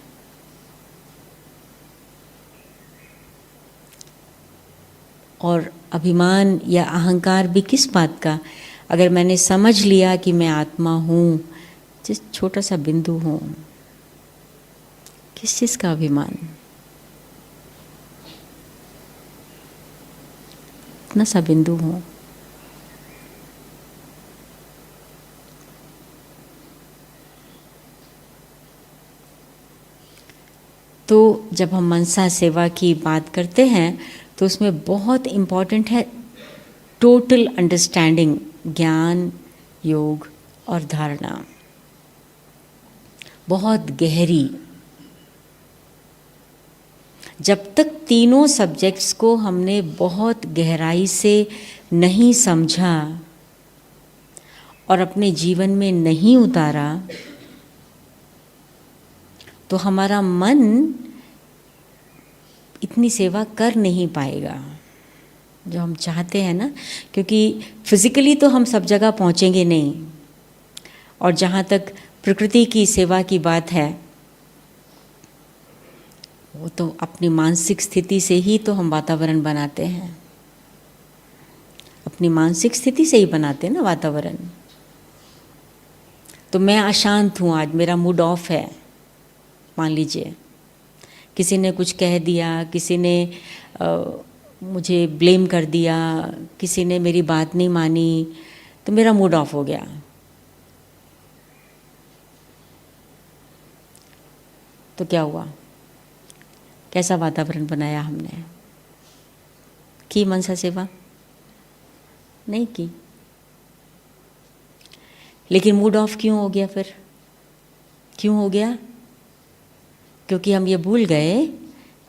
और अभिमान या अहंकार भी किस बात का? अगर मैंने समझ लिया कि मैं आत्मा हूँ, जिस छोटा सा बिंदु हूँ, किस चीज़ का अभिमान? इतना सा बिंदु हूँ। तो जब हम मनसा सेवा की बात करते हैं तो उसमें बहुत इम्पॉर्टेंट है टोटल अंडरस्टैंडिंग, ज्ञान, योग और धारणा, बहुत गहरी। जब तक तीनों सब्जेक्ट्स को हमने बहुत गहराई से नहीं समझा और अपने जीवन में नहीं उतारा तो हमारा मन इतनी सेवा कर नहीं पाएगा जो हम चाहते हैं ना, क्योंकि फिजिकली तो हम सब जगह पहुंचेंगे नहीं। और जहाँ तक प्रकृति की सेवा की बात है, वो तो अपनी मानसिक स्थिति से ही तो हम वातावरण बनाते हैं, अपनी मानसिक स्थिति से ही बनाते हैं ना वातावरण। तो मैं अशांत हूँ, आज मेरा मूड ऑफ है, मान लीजिए किसी ने कुछ कह दिया, किसी ने मुझे ब्लेम कर दिया, किसी ने मेरी बात नहीं मानी, तो मेरा मूड ऑफ हो गया। तो क्या हुआ? कैसा वातावरण बनाया हमने? की मनसा सेवा? नहीं की। लेकिन मूड ऑफ क्यों हो गया फिर? क्यों हो गया? क्योंकि हम ये भूल गए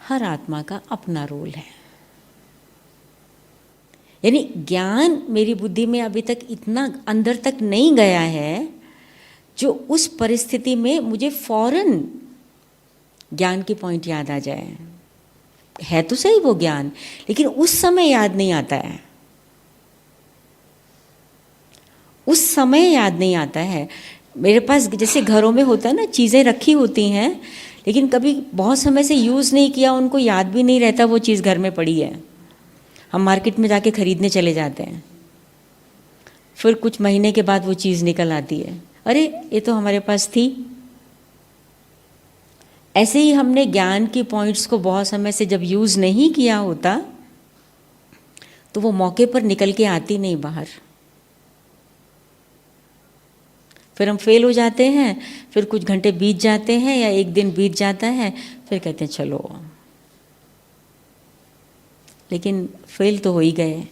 हर आत्मा का अपना रोल है। यानी ज्ञान मेरी बुद्धि में अभी तक इतना अंदर तक नहीं गया है जो उस परिस्थिति में मुझे फौरन ज्ञान की पॉइंट याद आ जाए। है तो सही वो ज्ञान, लेकिन उस समय याद नहीं आता है, उस समय याद नहीं आता है। मेरे पास जैसे घरों में होता है ना, चीज़ें रखी होती हैं लेकिन कभी बहुत समय से यूज़ नहीं किया, उनको याद भी नहीं रहता वो चीज़ घर में पड़ी है। हम मार्केट में जाके ख़रीदने चले जाते हैं, फिर कुछ महीने के बाद वो चीज़ निकल आती है, अरे ये तो हमारे पास थी। ऐसे ही हमने ज्ञान की पॉइंट्स को बहुत समय से जब यूज़ नहीं किया होता तो वो मौके पर निकल के आती नहीं बाहर, फिर हम फेल हो जाते हैं, फिर कुछ घंटे बीत जाते हैं या एक दिन बीत जाता है, फिर कहते हैं चलो, लेकिन फेल तो हो ही गए।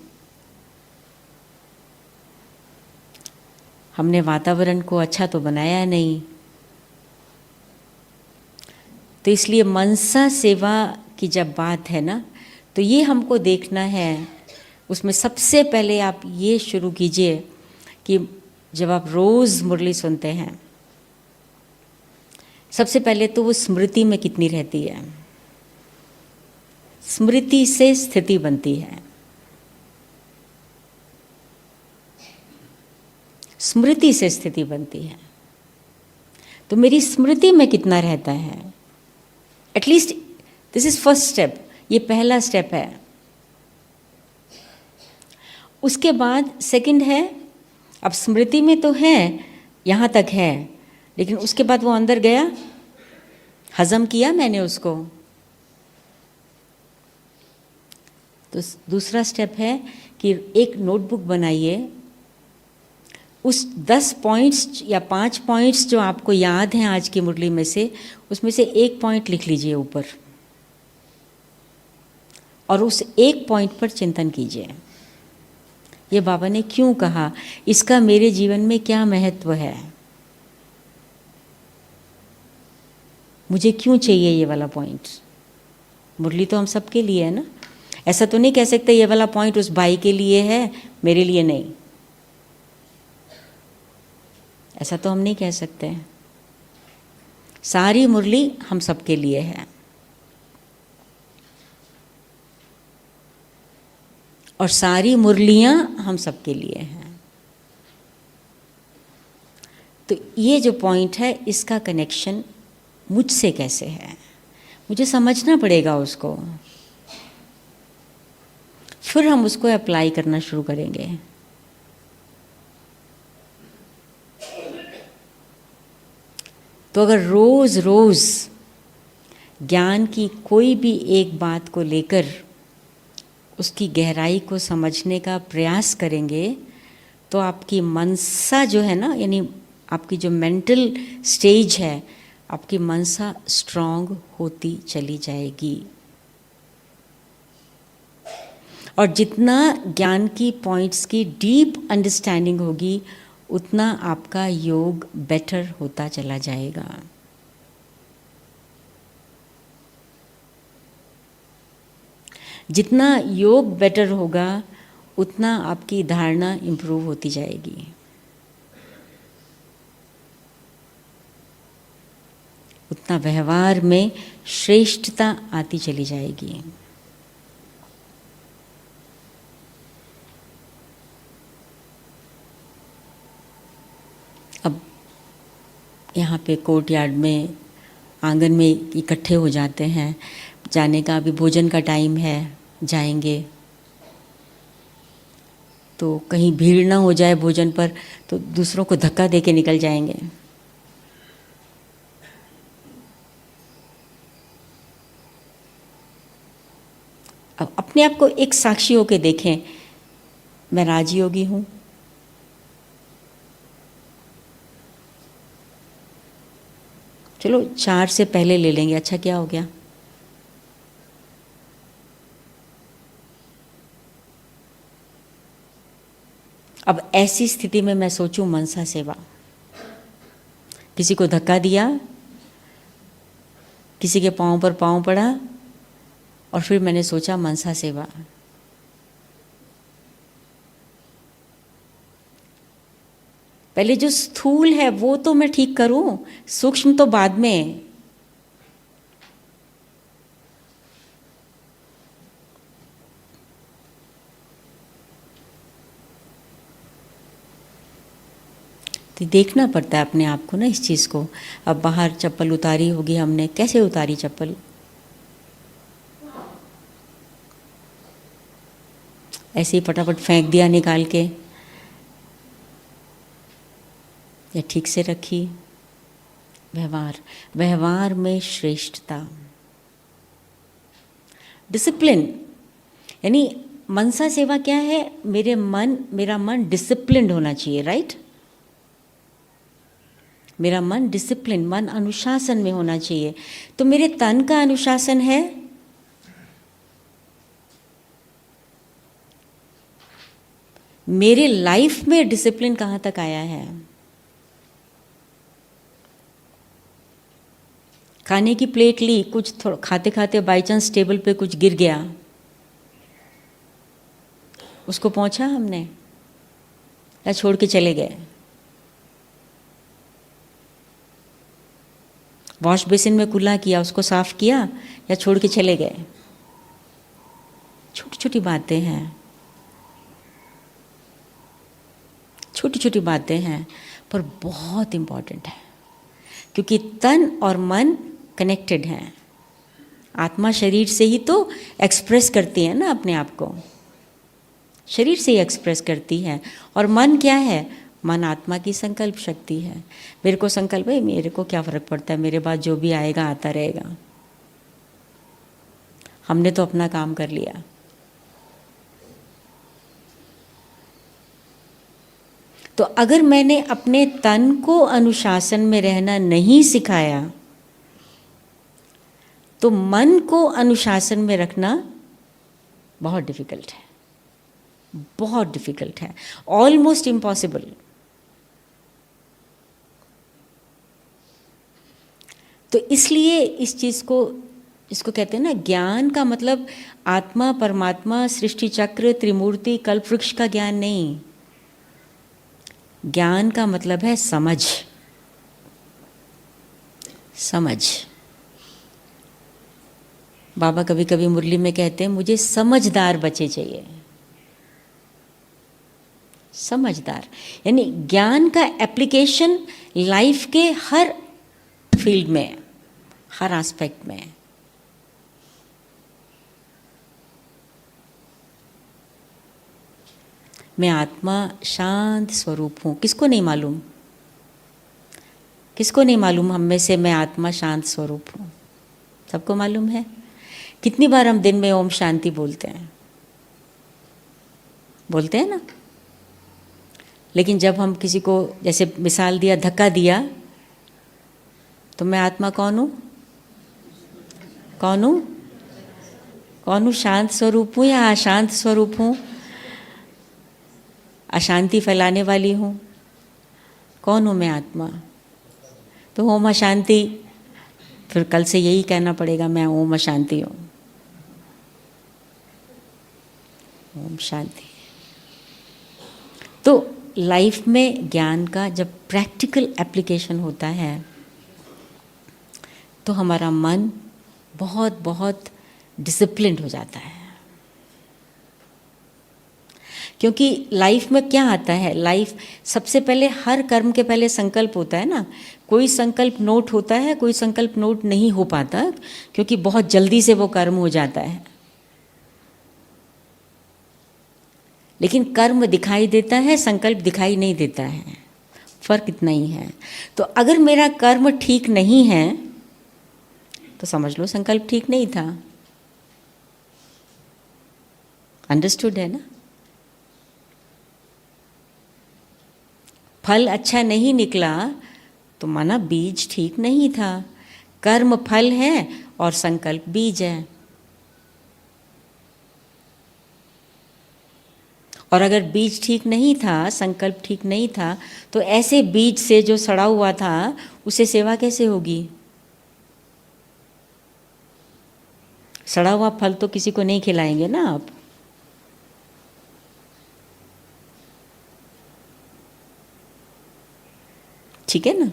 हमने वातावरण को अच्छा तो बनाया नहीं। तो इसलिए मनसा सेवा की जब बात है ना, तो ये हमको देखना है। उसमें सबसे पहले आप ये शुरू कीजिए कि जब आप रोज़ मुरली सुनते हैं, सबसे पहले तो वो स्मृति में कितनी रहती है। स्मृति से स्थिति बनती है, स्मृति से स्थिति बनती है। तो मेरी स्मृति में कितना रहता है, at least this is first step, ये पहला स्टेप है। उसके बाद सेकंड है, अब स्मृति में तो है, यहाँ तक है, लेकिन उसके बाद वो अंदर गया, हजम किया मैंने उसको। तो दूसरा स्टेप है कि एक नोटबुक बनाइए, उस 10 पॉइंट्स या 5 पॉइंट्स जो आपको याद हैं आज की मुरली में से, उसमें से एक पॉइंट लिख लीजिए ऊपर और उस एक पॉइंट पर चिंतन कीजिए, ये बाबा ने क्यों कहा, इसका मेरे जीवन में क्या महत्व है। मुझे क्यों चाहिए ये वाला पॉइंट? मुरली तो हम सबके लिए है ना। ऐसा तो नहीं कह सकते ये वाला पॉइंट उस भाई के लिए है, मेरे लिए नहीं। ऐसा तो हम नहीं कह सकते। सारी मुरली हम सबके लिए है। और सारी मुरलियां हम सबके लिए हैं। तो ये जो पॉइंट है, इसका कनेक्शन मुझसे कैसे है, मुझे समझना पड़ेगा उसको, फिर हम उसको अप्लाई करना शुरू करेंगे। तो अगर रोज रोज ज्ञान की कोई भी एक बात को लेकर उसकी गहराई को समझने का प्रयास करेंगे, तो आपकी मनसा जो है ना, यानी आपकी जो मेंटल स्टेज है, आपकी मनसा स्ट्रांग होती चली जाएगी। और जितना ज्ञान की पॉइंट्स की डीप अंडरस्टैंडिंग होगी, उतना आपका योग बेटर होता चला जाएगा। जितना योग बेटर होगा, उतना आपकी धारणा इम्प्रूव होती जाएगी, उतना व्यवहार में श्रेष्ठता आती चली जाएगी। अब यहाँ पे कोर्टयार्ड में, आंगन में इकट्ठे हो जाते हैं, जाने का अभी भोजन का टाइम है, जाएंगे। तो कहीं भीड़ ना हो जाए भोजन पर, तो दूसरों को धक्का दे के निकल जाएंगे। अब अपने आप को एक साक्षी होके देखें, मैं राजयोगी हूँ, चलो 4 से पहले ले लेंगे, अच्छा क्या हो गया। अब ऐसी स्थिति में मैं सोचूं मनसा सेवा, किसी को धक्का दिया, किसी के पाँव पर पाँव पड़ा, और फिर मैंने सोचा मनसा सेवा। पहले जो स्थूल है वो तो मैं ठीक करूं, सूक्ष्म तो बाद में। तो देखना पड़ता है अपने आप को ना, इस चीज़ को। अब बाहर चप्पल उतारी होगी हमने, कैसे उतारी चप्पल? ऐसे ही फटाफट फेंक दिया निकाल के, या ठीक से रखी? व्यवहार में श्रेष्ठता, डिसिप्लिन। यानी मनसा सेवा क्या है? मेरा मन डिसिप्लिन्ड होना चाहिए, राइट? मेरा मन डिसिप्लिन, मन अनुशासन में होना चाहिए। तो मेरे तन का अनुशासन है, मेरे लाइफ में डिसिप्लिन कहाँ तक आया है? खाने की प्लेट ली, कुछ थोड़ा खाते खाते बाई चांस टेबल पे कुछ गिर गया, उसको पोंछा हमने या छोड़ के चले गए? वॉश बेसिन में कुल्ला किया, उसको साफ किया या छोड़ के चले गए? छोटी छोटी बातें हैं, छोटी छोटी बातें हैं, पर बहुत इम्पॉर्टेंट है, क्योंकि तन और मन कनेक्टेड हैं। आत्मा शरीर से ही तो एक्सप्रेस करती है ना अपने आप को, शरीर से ही एक्सप्रेस करती है। और मन क्या है? मन आत्मा की संकल्प शक्ति है। मेरे को संकल्प है, मेरे को क्या फ़र्क पड़ता है, मेरे बाद जो भी आएगा आता रहेगा, हमने तो अपना काम कर लिया। तो अगर मैंने अपने तन को अनुशासन में रहना नहीं सिखाया, तो मन को अनुशासन में रखना बहुत डिफ़िकल्ट है, बहुत डिफ़िकल्ट है, ऑलमोस्ट इम्पॉसिबल। तो इसलिए इस चीज़ को, इसको कहते हैं ना, ज्ञान का मतलब आत्मा, परमात्मा, सृष्टि चक्र, त्रिमूर्ति, कल्प वृक्ष का ज्ञान नहीं। ज्ञान का मतलब है समझ। समझ। बाबा कभी कभी मुरली में कहते हैं मुझे समझदार बच्चे चाहिए। समझदार यानी ज्ञान का एप्लीकेशन लाइफ के हर फील्ड में, हर एस्पेक्ट में। मैं आत्मा शांत स्वरूप हूँ। किसको नहीं मालूम? किसको नहीं मालूम हम में से मैं आत्मा शांत स्वरूप हूँ? सबको मालूम है। कितनी बार हम दिन में ओम शांति बोलते हैं? बोलते हैं ना। लेकिन जब हम किसी को, जैसे मिसाल दिया, धक्का दिया, तो मैं आत्मा कौन हूँ? कौन हूँ? कौन हूँ? शांत स्वरूप हूँ या अशांत स्वरूप हूँ? अशांति फैलाने वाली हूँ? कौन हूँ मैं? आत्मा। तो ओम अशांति, फिर कल से यही कहना पड़ेगा, मैं ओम अशांति हूँ। ओम शांति। तो लाइफ में ज्ञान का जब प्रैक्टिकल एप्लीकेशन होता है तो हमारा मन बहुत बहुत डिसिप्लिन्ड हो जाता है। क्योंकि लाइफ में क्या आता है, लाइफ सबसे पहले, हर कर्म के पहले संकल्प होता है ना। कोई संकल्प नोट होता है, कोई संकल्प नोट नहीं हो पाता, क्योंकि बहुत जल्दी से वो कर्म हो जाता है। लेकिन कर्म दिखाई देता है, संकल्प दिखाई नहीं देता है। फर्क इतना ही है। तो अगर मेरा कर्म ठीक नहीं है तो समझ लो संकल्प ठीक नहीं था। अंडरस्टूड है ना? फल अच्छा नहीं निकला तो माना बीज ठीक नहीं था। कर्म फल है और संकल्प बीज है। और अगर बीज ठीक नहीं था, संकल्प ठीक नहीं था, तो ऐसे बीज से जो सड़ा हुआ था उसे सेवा कैसे होगी? सड़ा हुआ फल तो किसी को नहीं खिलाएंगे ना आप। ठीक है ना?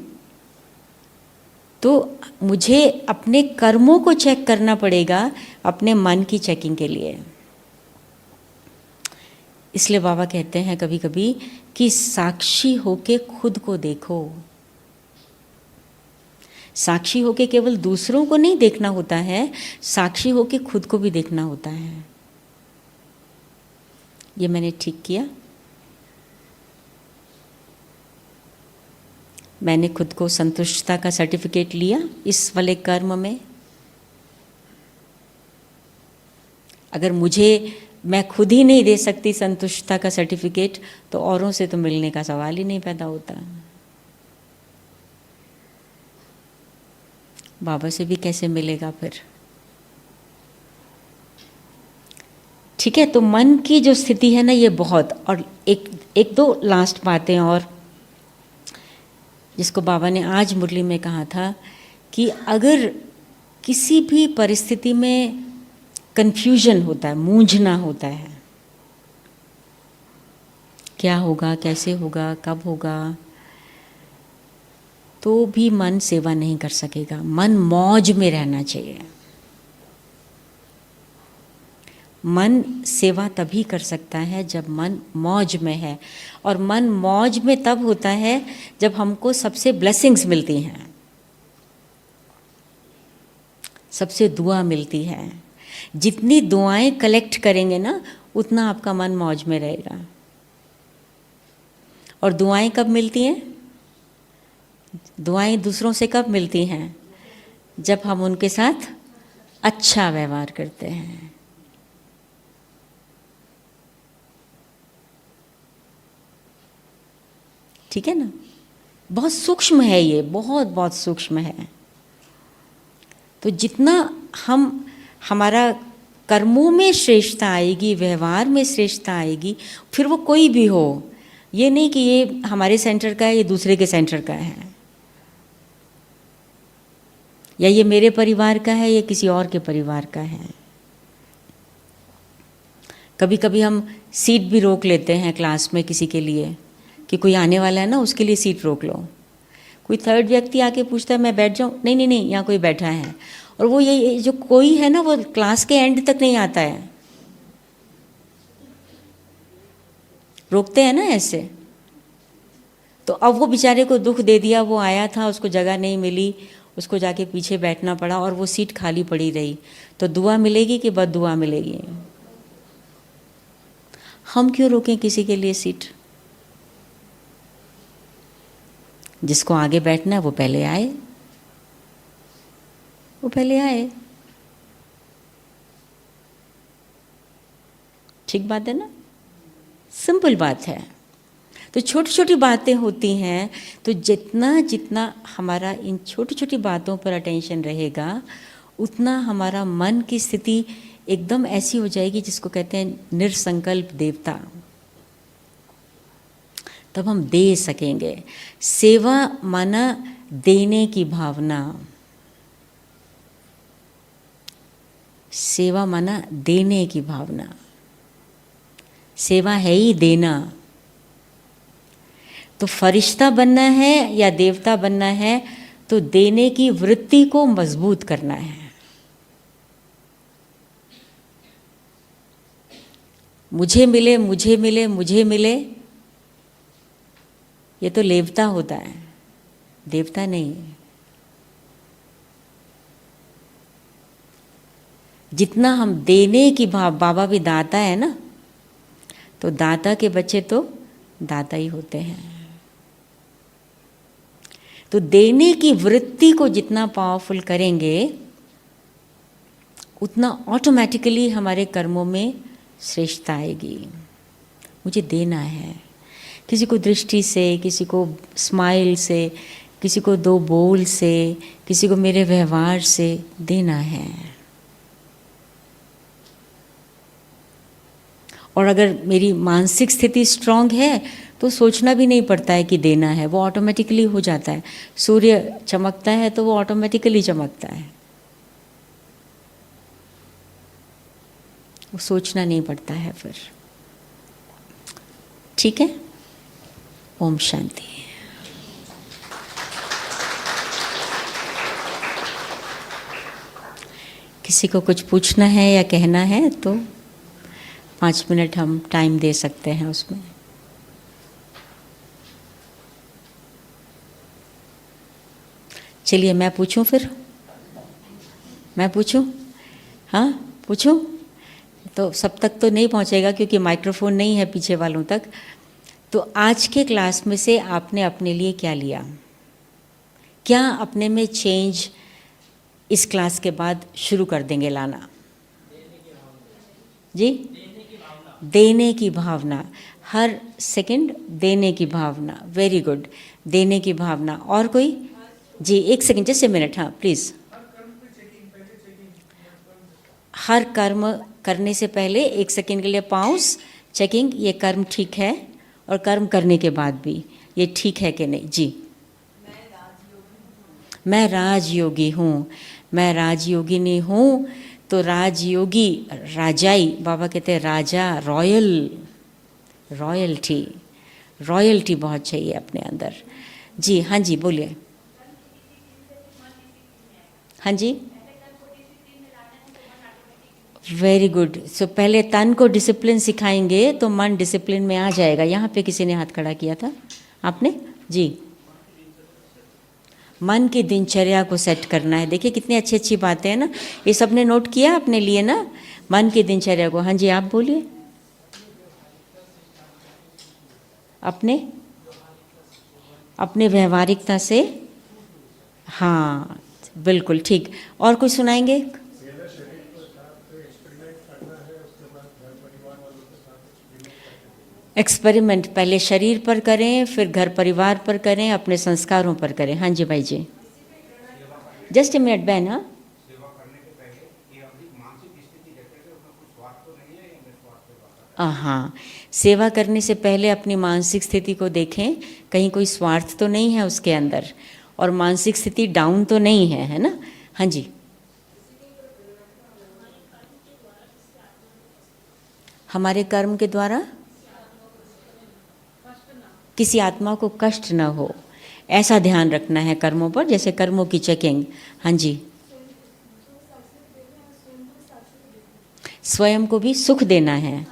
तो मुझे अपने कर्मों को चेक करना पड़ेगा अपने मन की चेकिंग के लिए। इसलिए बाबा कहते हैं कभी कभी कि साक्षी होके खुद को देखो। साक्षी होके केवल दूसरों को नहीं देखना होता है, साक्षी होके खुद को भी देखना होता है। ये मैंने ठीक किया? मैंने खुद को संतुष्टता का सर्टिफिकेट लिया इस वाले कर्म में? अगर मैं खुद ही नहीं दे सकती संतुष्टता का सर्टिफिकेट, तो औरों से तो मिलने का सवाल ही नहीं पैदा होता। बाबा से भी कैसे मिलेगा फिर? ठीक है। तो मन की जो स्थिति है ना, ये बहुत, और एक दो लास्ट बातें और, जिसको बाबा ने आज मुरली में कहा था कि अगर किसी भी परिस्थिति में कन्फ्यूजन होता है, मूंझना होता है, क्या होगा, कैसे होगा, कब होगा, तो भी मन सेवा नहीं कर सकेगा। मन मौज में रहना चाहिए। मन सेवा तभी कर सकता है जब मन मौज में है। और मन मौज में तब होता है जब हमको सबसे ब्लेसिंग्स मिलती हैं, सबसे दुआ मिलती है। जितनी दुआएं कलेक्ट करेंगे ना, उतना आपका मन मौज में रहेगा। और दुआएं कब मिलती हैं? दुआएं दूसरों से कब मिलती हैं? जब हम उनके साथ अच्छा व्यवहार करते हैं। ठीक है ना? बहुत सूक्ष्म है ये, बहुत बहुत सूक्ष्म है। तो जितना हमारा कर्मों में श्रेष्ठता आएगी, व्यवहार में श्रेष्ठता आएगी, फिर वो कोई भी हो, ये नहीं कि ये हमारे सेंटर का है, ये दूसरे के सेंटर का है। या ये मेरे परिवार का है या किसी और के परिवार का है। कभी कभी हम सीट भी रोक लेते हैं क्लास में किसी के लिए कि कोई आने वाला है ना, उसके लिए सीट रोक लो। कोई थर्ड व्यक्ति आके पूछता है मैं बैठ जाऊँ, नहीं नहीं नहीं, यहाँ कोई बैठा है। और वो ये जो कोई है ना, वो क्लास के एंड तक नहीं आता है। रोकते हैं ना ऐसे। तो अब वो बेचारे को दुख दे दिया, वो आया था, उसको जगह नहीं मिली, उसको जाके पीछे बैठना पड़ा और वो सीट खाली पड़ी रही। तो दुआ मिलेगी कि बद्दुआ मिलेगी? हम क्यों रोकें किसी के लिए सीट? जिसको आगे बैठना है वो पहले आए, वो पहले आए। ठीक बात है ना? सिंपल बात है। तो छोटी छोटी बातें होती हैं, तो जितना जितना हमारा इन छोटी छोटी बातों पर अटेंशन रहेगा, उतना हमारा मन की स्थिति एकदम ऐसी हो जाएगी जिसको कहते हैं निरसंकल्प देवता। तब हम दे सकेंगे। सेवा माना देने की भावना, सेवा माना देने की भावना। सेवा है ही देना। तो फरिश्ता बनना है या देवता बनना है, तो देने की वृत्ति को मजबूत करना है। मुझे मिले, मुझे मिले, मुझे मिले, ये तो लेवता होता है, देवता नहीं। जितना हम देने की भाव, बाबा भी दाता है ना, तो दाता के बच्चे तो दाता ही होते हैं। तो देने की वृत्ति को जितना पावरफुल करेंगे, उतना ऑटोमेटिकली हमारे कर्मों में श्रेष्ठता आएगी। मुझे देना है, किसी को दृष्टि से, किसी को स्माइल से, किसी को दो बोल से, किसी को मेरे व्यवहार से देना है। और अगर मेरी मानसिक स्थिति स्ट्रांग है तो सोचना भी नहीं पड़ता है कि देना है, वो ऑटोमेटिकली हो जाता है। सूर्य चमकता है तो वो ऑटोमेटिकली चमकता है, वो सोचना नहीं पड़ता है फिर। ठीक है? ओम शांति। किसी को कुछ पूछना है या कहना है तो 5 मिनट हम टाइम दे सकते हैं उसमें। चलिए मैं पूछूं फिर, मैं पूछूं? हाँ पूछूं? तो सब तक तो नहीं पहुंचेगा क्योंकि माइक्रोफोन नहीं है पीछे वालों तक। तो आज के क्लास में से आपने अपने लिए क्या लिया? क्या अपने में चेंज इस क्लास के बाद शुरू कर देंगे लाना? जी, देने की भावना, हर सेकंड देने की भावना। वेरी गुड, देने की भावना। और कोई? जी, 1 सेकंड, जस्ट 1 मिनट, हाँ प्लीज़। हर कर्म करने से पहले 1 सेकंड के लिए पाउस, चेकिंग, ये कर्म ठीक है, और कर्म करने के बाद भी ये ठीक है कि नहीं। जी, मैं राजयोगी हूँ, मैं राजयोगिनी हूँ। तो राजयोगी, राजाई, बाबा कहते हैं राजा, रॉयल, रॉयल्टी, रॉयल्टी बहुत चाहिए अपने अंदर। जी हाँ जी, बोलिए। हाँ जी, वेरी गुड। सो पहले तन को डिसिप्लिन सिखाएंगे तो मन डिसिप्लिन में आ जाएगा। यहाँ पे किसी ने हाथ खड़ा किया था, आपने? जी, मन की दिनचर्या को सेट करना है। देखिए कितनी अच्छी अच्छी बातें हैं ना, ये सब ने नोट किया अपने लिए ना, मन की दिनचर्या को। हाँ जी, आप बोलिए। अपने अपने व्यवहारिकता से, हाँ बिल्कुल ठीक। और कुछ सुनाएंगे? एक्सपेरिमेंट पहले शरीर पर करें, फिर घर परिवार पर करें, अपने संस्कारों पर करें। हाँ जी भाई जी, जस्ट 1 मिनट बहन। हाँ, सेवा करने से पहले अपनी मानसिक स्थिति को देखें, कहीं कोई स्वार्थ तो नहीं है उसके अंदर, और मानसिक स्थिति डाउन तो नहीं है, है ना? हाँ जी, हमारे कर्म के द्वारा किसी आत्मा को कष्ट न हो, ऐसा ध्यान रखना है कर्मों पर, जैसे कर्मों की चेकिंग। हाँ जी, स्वयं को भी सुख देना है।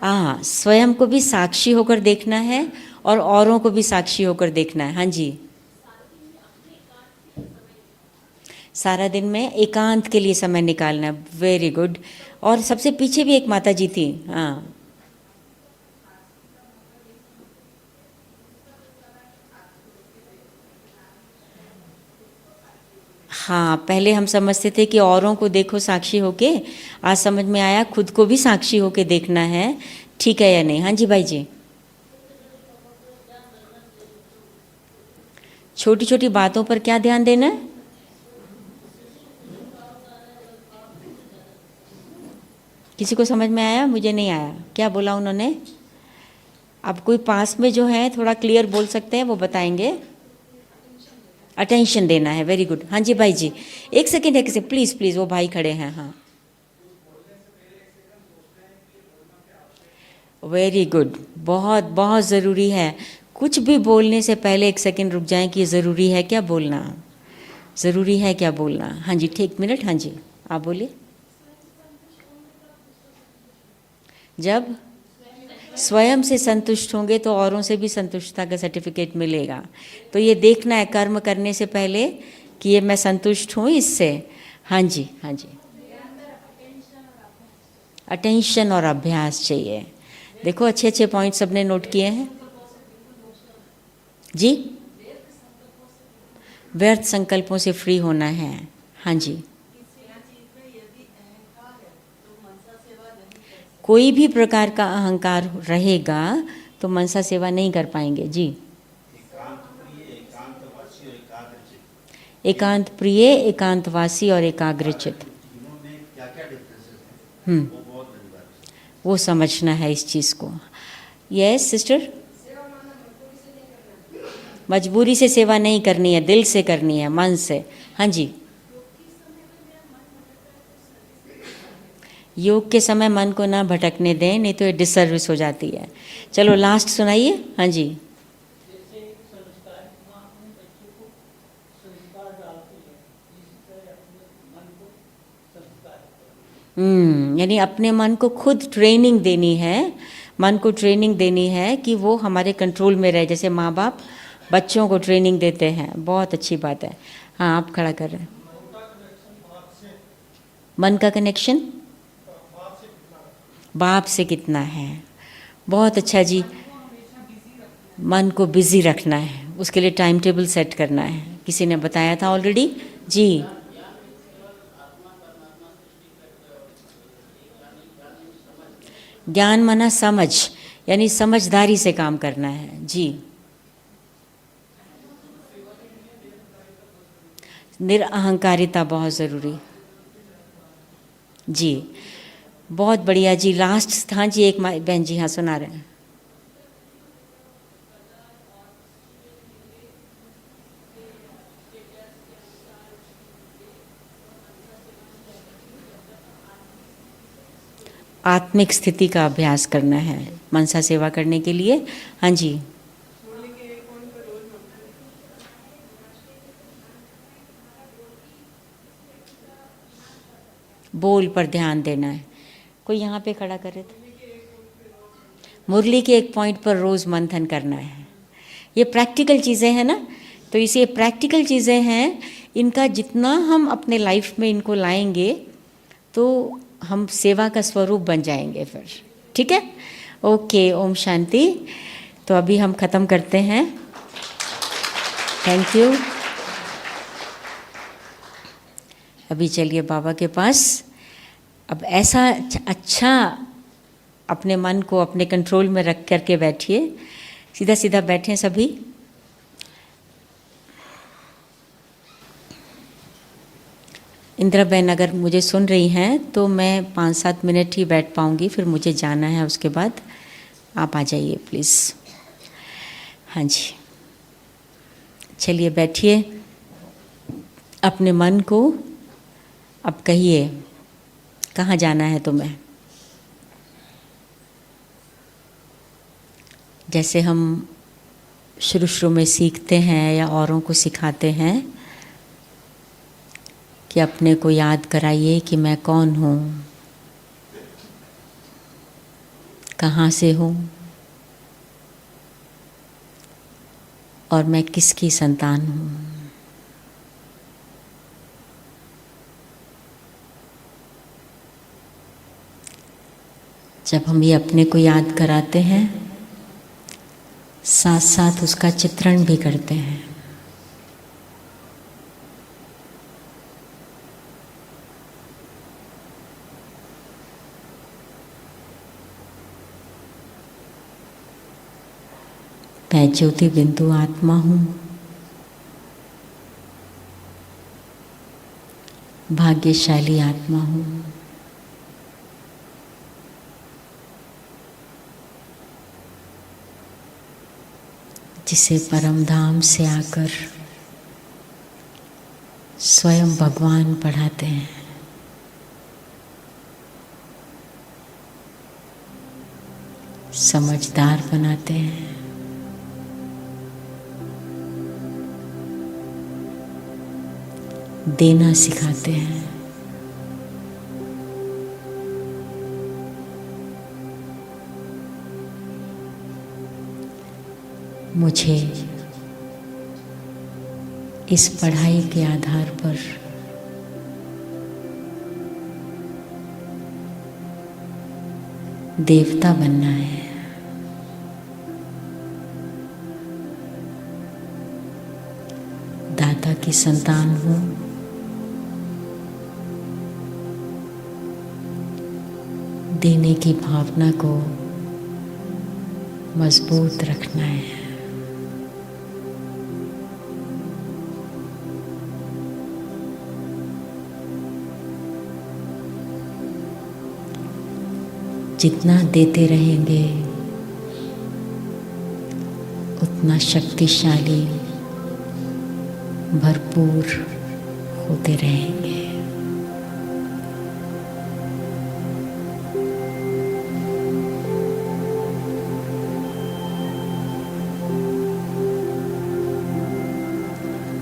हाँ, स्वयं को भी साक्षी होकर देखना है और औरों को भी साक्षी होकर देखना है। हाँ जी, सारा दिन में एकांत के लिए समय निकालना है। Very good. और सबसे पीछे भी एक माता जी थी। हाँ, हाँ, पहले हम समझते थे कि औरों को देखो साक्षी होके, आज समझ में आया खुद को भी साक्षी होके देखना है। ठीक है या नहीं? हाँ जी भाई जी, छोटी छोटी बातों पर क्या ध्यान देना है? किसी को समझ में आया? मुझे नहीं आया, क्या बोला उन्होंने? अब कोई पास में जो है थोड़ा क्लियर बोल सकते हैं, वो बताएंगे। अटेंशन देना है। Very good. हाँ जी भाई जी, एक सेकेंड, एक सेकेंड, प्लीज़ प्लीज़, वो भाई खड़े हैं। हाँ, वेरी गुड, बहुत बहुत ज़रूरी है। कुछ भी बोलने से पहले एक सेकेंड रुक जाएं कि ये ज़रूरी है क्या बोलना, ज़रूरी है क्या बोलना। हाँ जी, ठीक, एक मिनट। हाँ जी, आप बोलिए। जब स्वयं से संतुष्ट होंगे तो औरों से भी संतुष्टता का सर्टिफिकेट मिलेगा। तो ये देखना है कर्म करने से पहले कि ये मैं संतुष्ट हूँ इससे। हाँ जी, हाँ जी, अटेंशन और अभ्यास चाहिए। देखो, अच्छे अच्छे पॉइंट सबने नोट किए हैं जी। व्यर्थ संकल्पों से फ्री होना है। हाँ जी, कोई भी प्रकार का अहंकार रहेगा तो मनसा सेवा नहीं कर पाएंगे जी। एकांत प्रिय, एकांतवासी और एकाग्रचित। वो समझना है इस चीज़ को। यस सिस्टर, मजबूरी से सेवा नहीं करनी है, दिल से करनी है, मन से। हाँ जी, योग के समय मन को ना भटकने दें, नहीं तो ये डिसर्विस हो जाती है। चलो लास्ट सुनाइए। हाँ जी, यानी अपने मन को खुद ट्रेनिंग देनी है। मन को ट्रेनिंग देनी है कि वो हमारे कंट्रोल में रहे, जैसे माँ बाप बच्चों को ट्रेनिंग देते हैं। बहुत अच्छी बात है। हाँ, आप खड़ा कर रहे हैं। मन का कनेक्शन बाप से कितना है? बहुत अच्छा जी। मन को बिजी रखना है, उसके लिए टाइम टेबल सेट करना है। किसी ने बताया था ऑलरेडी जी। ज्ञान माना समझ, यानी समझदारी से काम करना है जी। निरअहंकारिता बहुत ज़रूरी जी। बहुत बढ़िया जी। लास्ट, हाँ जी, एक बहन जी हाँ सुना रहे हैं। आत्मिक स्थिति का अभ्यास करना है मनसा सेवा करने के लिए। हाँ जी, बोल पर ध्यान देना है। कोई यहाँ पे खड़ा कर रहे थे, मुरली के एक पॉइंट पर रोज़ मंथन करना है। ये प्रैक्टिकल चीज़ें हैं ना, तो इसे प्रैक्टिकल चीज़ें हैं, इनका जितना हम अपने लाइफ में इनको लाएंगे तो हम सेवा का स्वरूप बन जाएंगे फिर। ठीक है, ओके, ओम शांति। तो अभी हम ख़त्म करते हैं। Thank you. अभी चलिए बाबा के पास। अब ऐसा अच्छा अपने मन को अपने कंट्रोल में रख करके बैठिए। सीधा सीधा बैठें सभी। इंदिरा बहन अगर मुझे सुन रही हैं तो मैं 5-7 मिनट ही बैठ पाऊँगी, फिर मुझे जाना है। उसके बाद आप आ जाइए प्लीज़। हाँ जी, चलिए बैठिए, अपने मन को अब कहिए कहाँ जाना है तुम्हें। जैसे हम शुरू में सीखते हैं या औरों को सिखाते हैं कि अपने को याद कराइए कि मैं कौन हूँ, कहाँ से हूँ और मैं किसकी संतान हूँ। जब हम ये अपने को याद कराते हैं, साथ साथ उसका चित्रण भी करते हैं। मैं ज्योति बिंदु आत्मा हूँ, भाग्यशाली आत्मा हूँ। जिसे परम धाम से आकर स्वयं भगवान पढ़ाते हैं। समझदार बनाते हैं। देना सिखाते हैं। मुझे इस पढ़ाई के आधार पर देवता बनना है। दाता की संतान हूँ। देने की भावना को मजबूत रखना है। जितना देते रहेंगे उतना शक्तिशाली, भरपूर होते रहेंगे।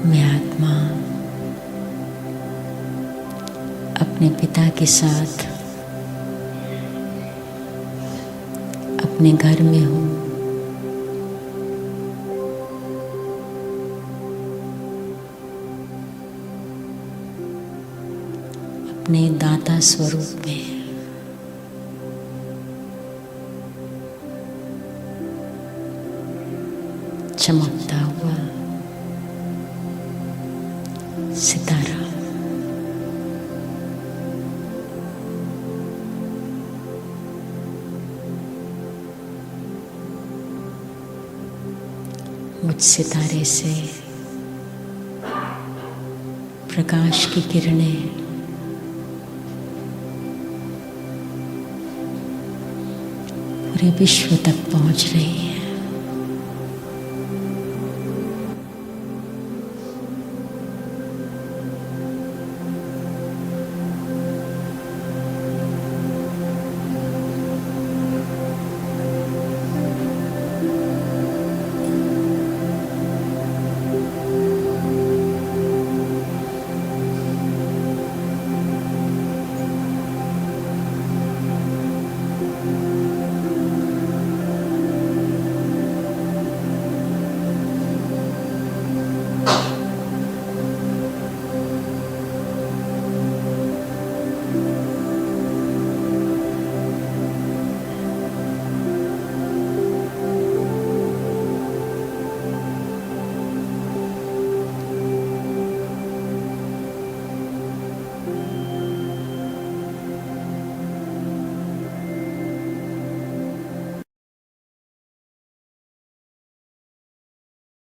मैं आत्मा अपने पिता के साथ अपने घर में हूँ। अपने दाता स्वरूप में चमकता हुआ सितारा। मुझ सितारे से प्रकाश की किरणें पूरे विश्व तक पहुंच रही हैं।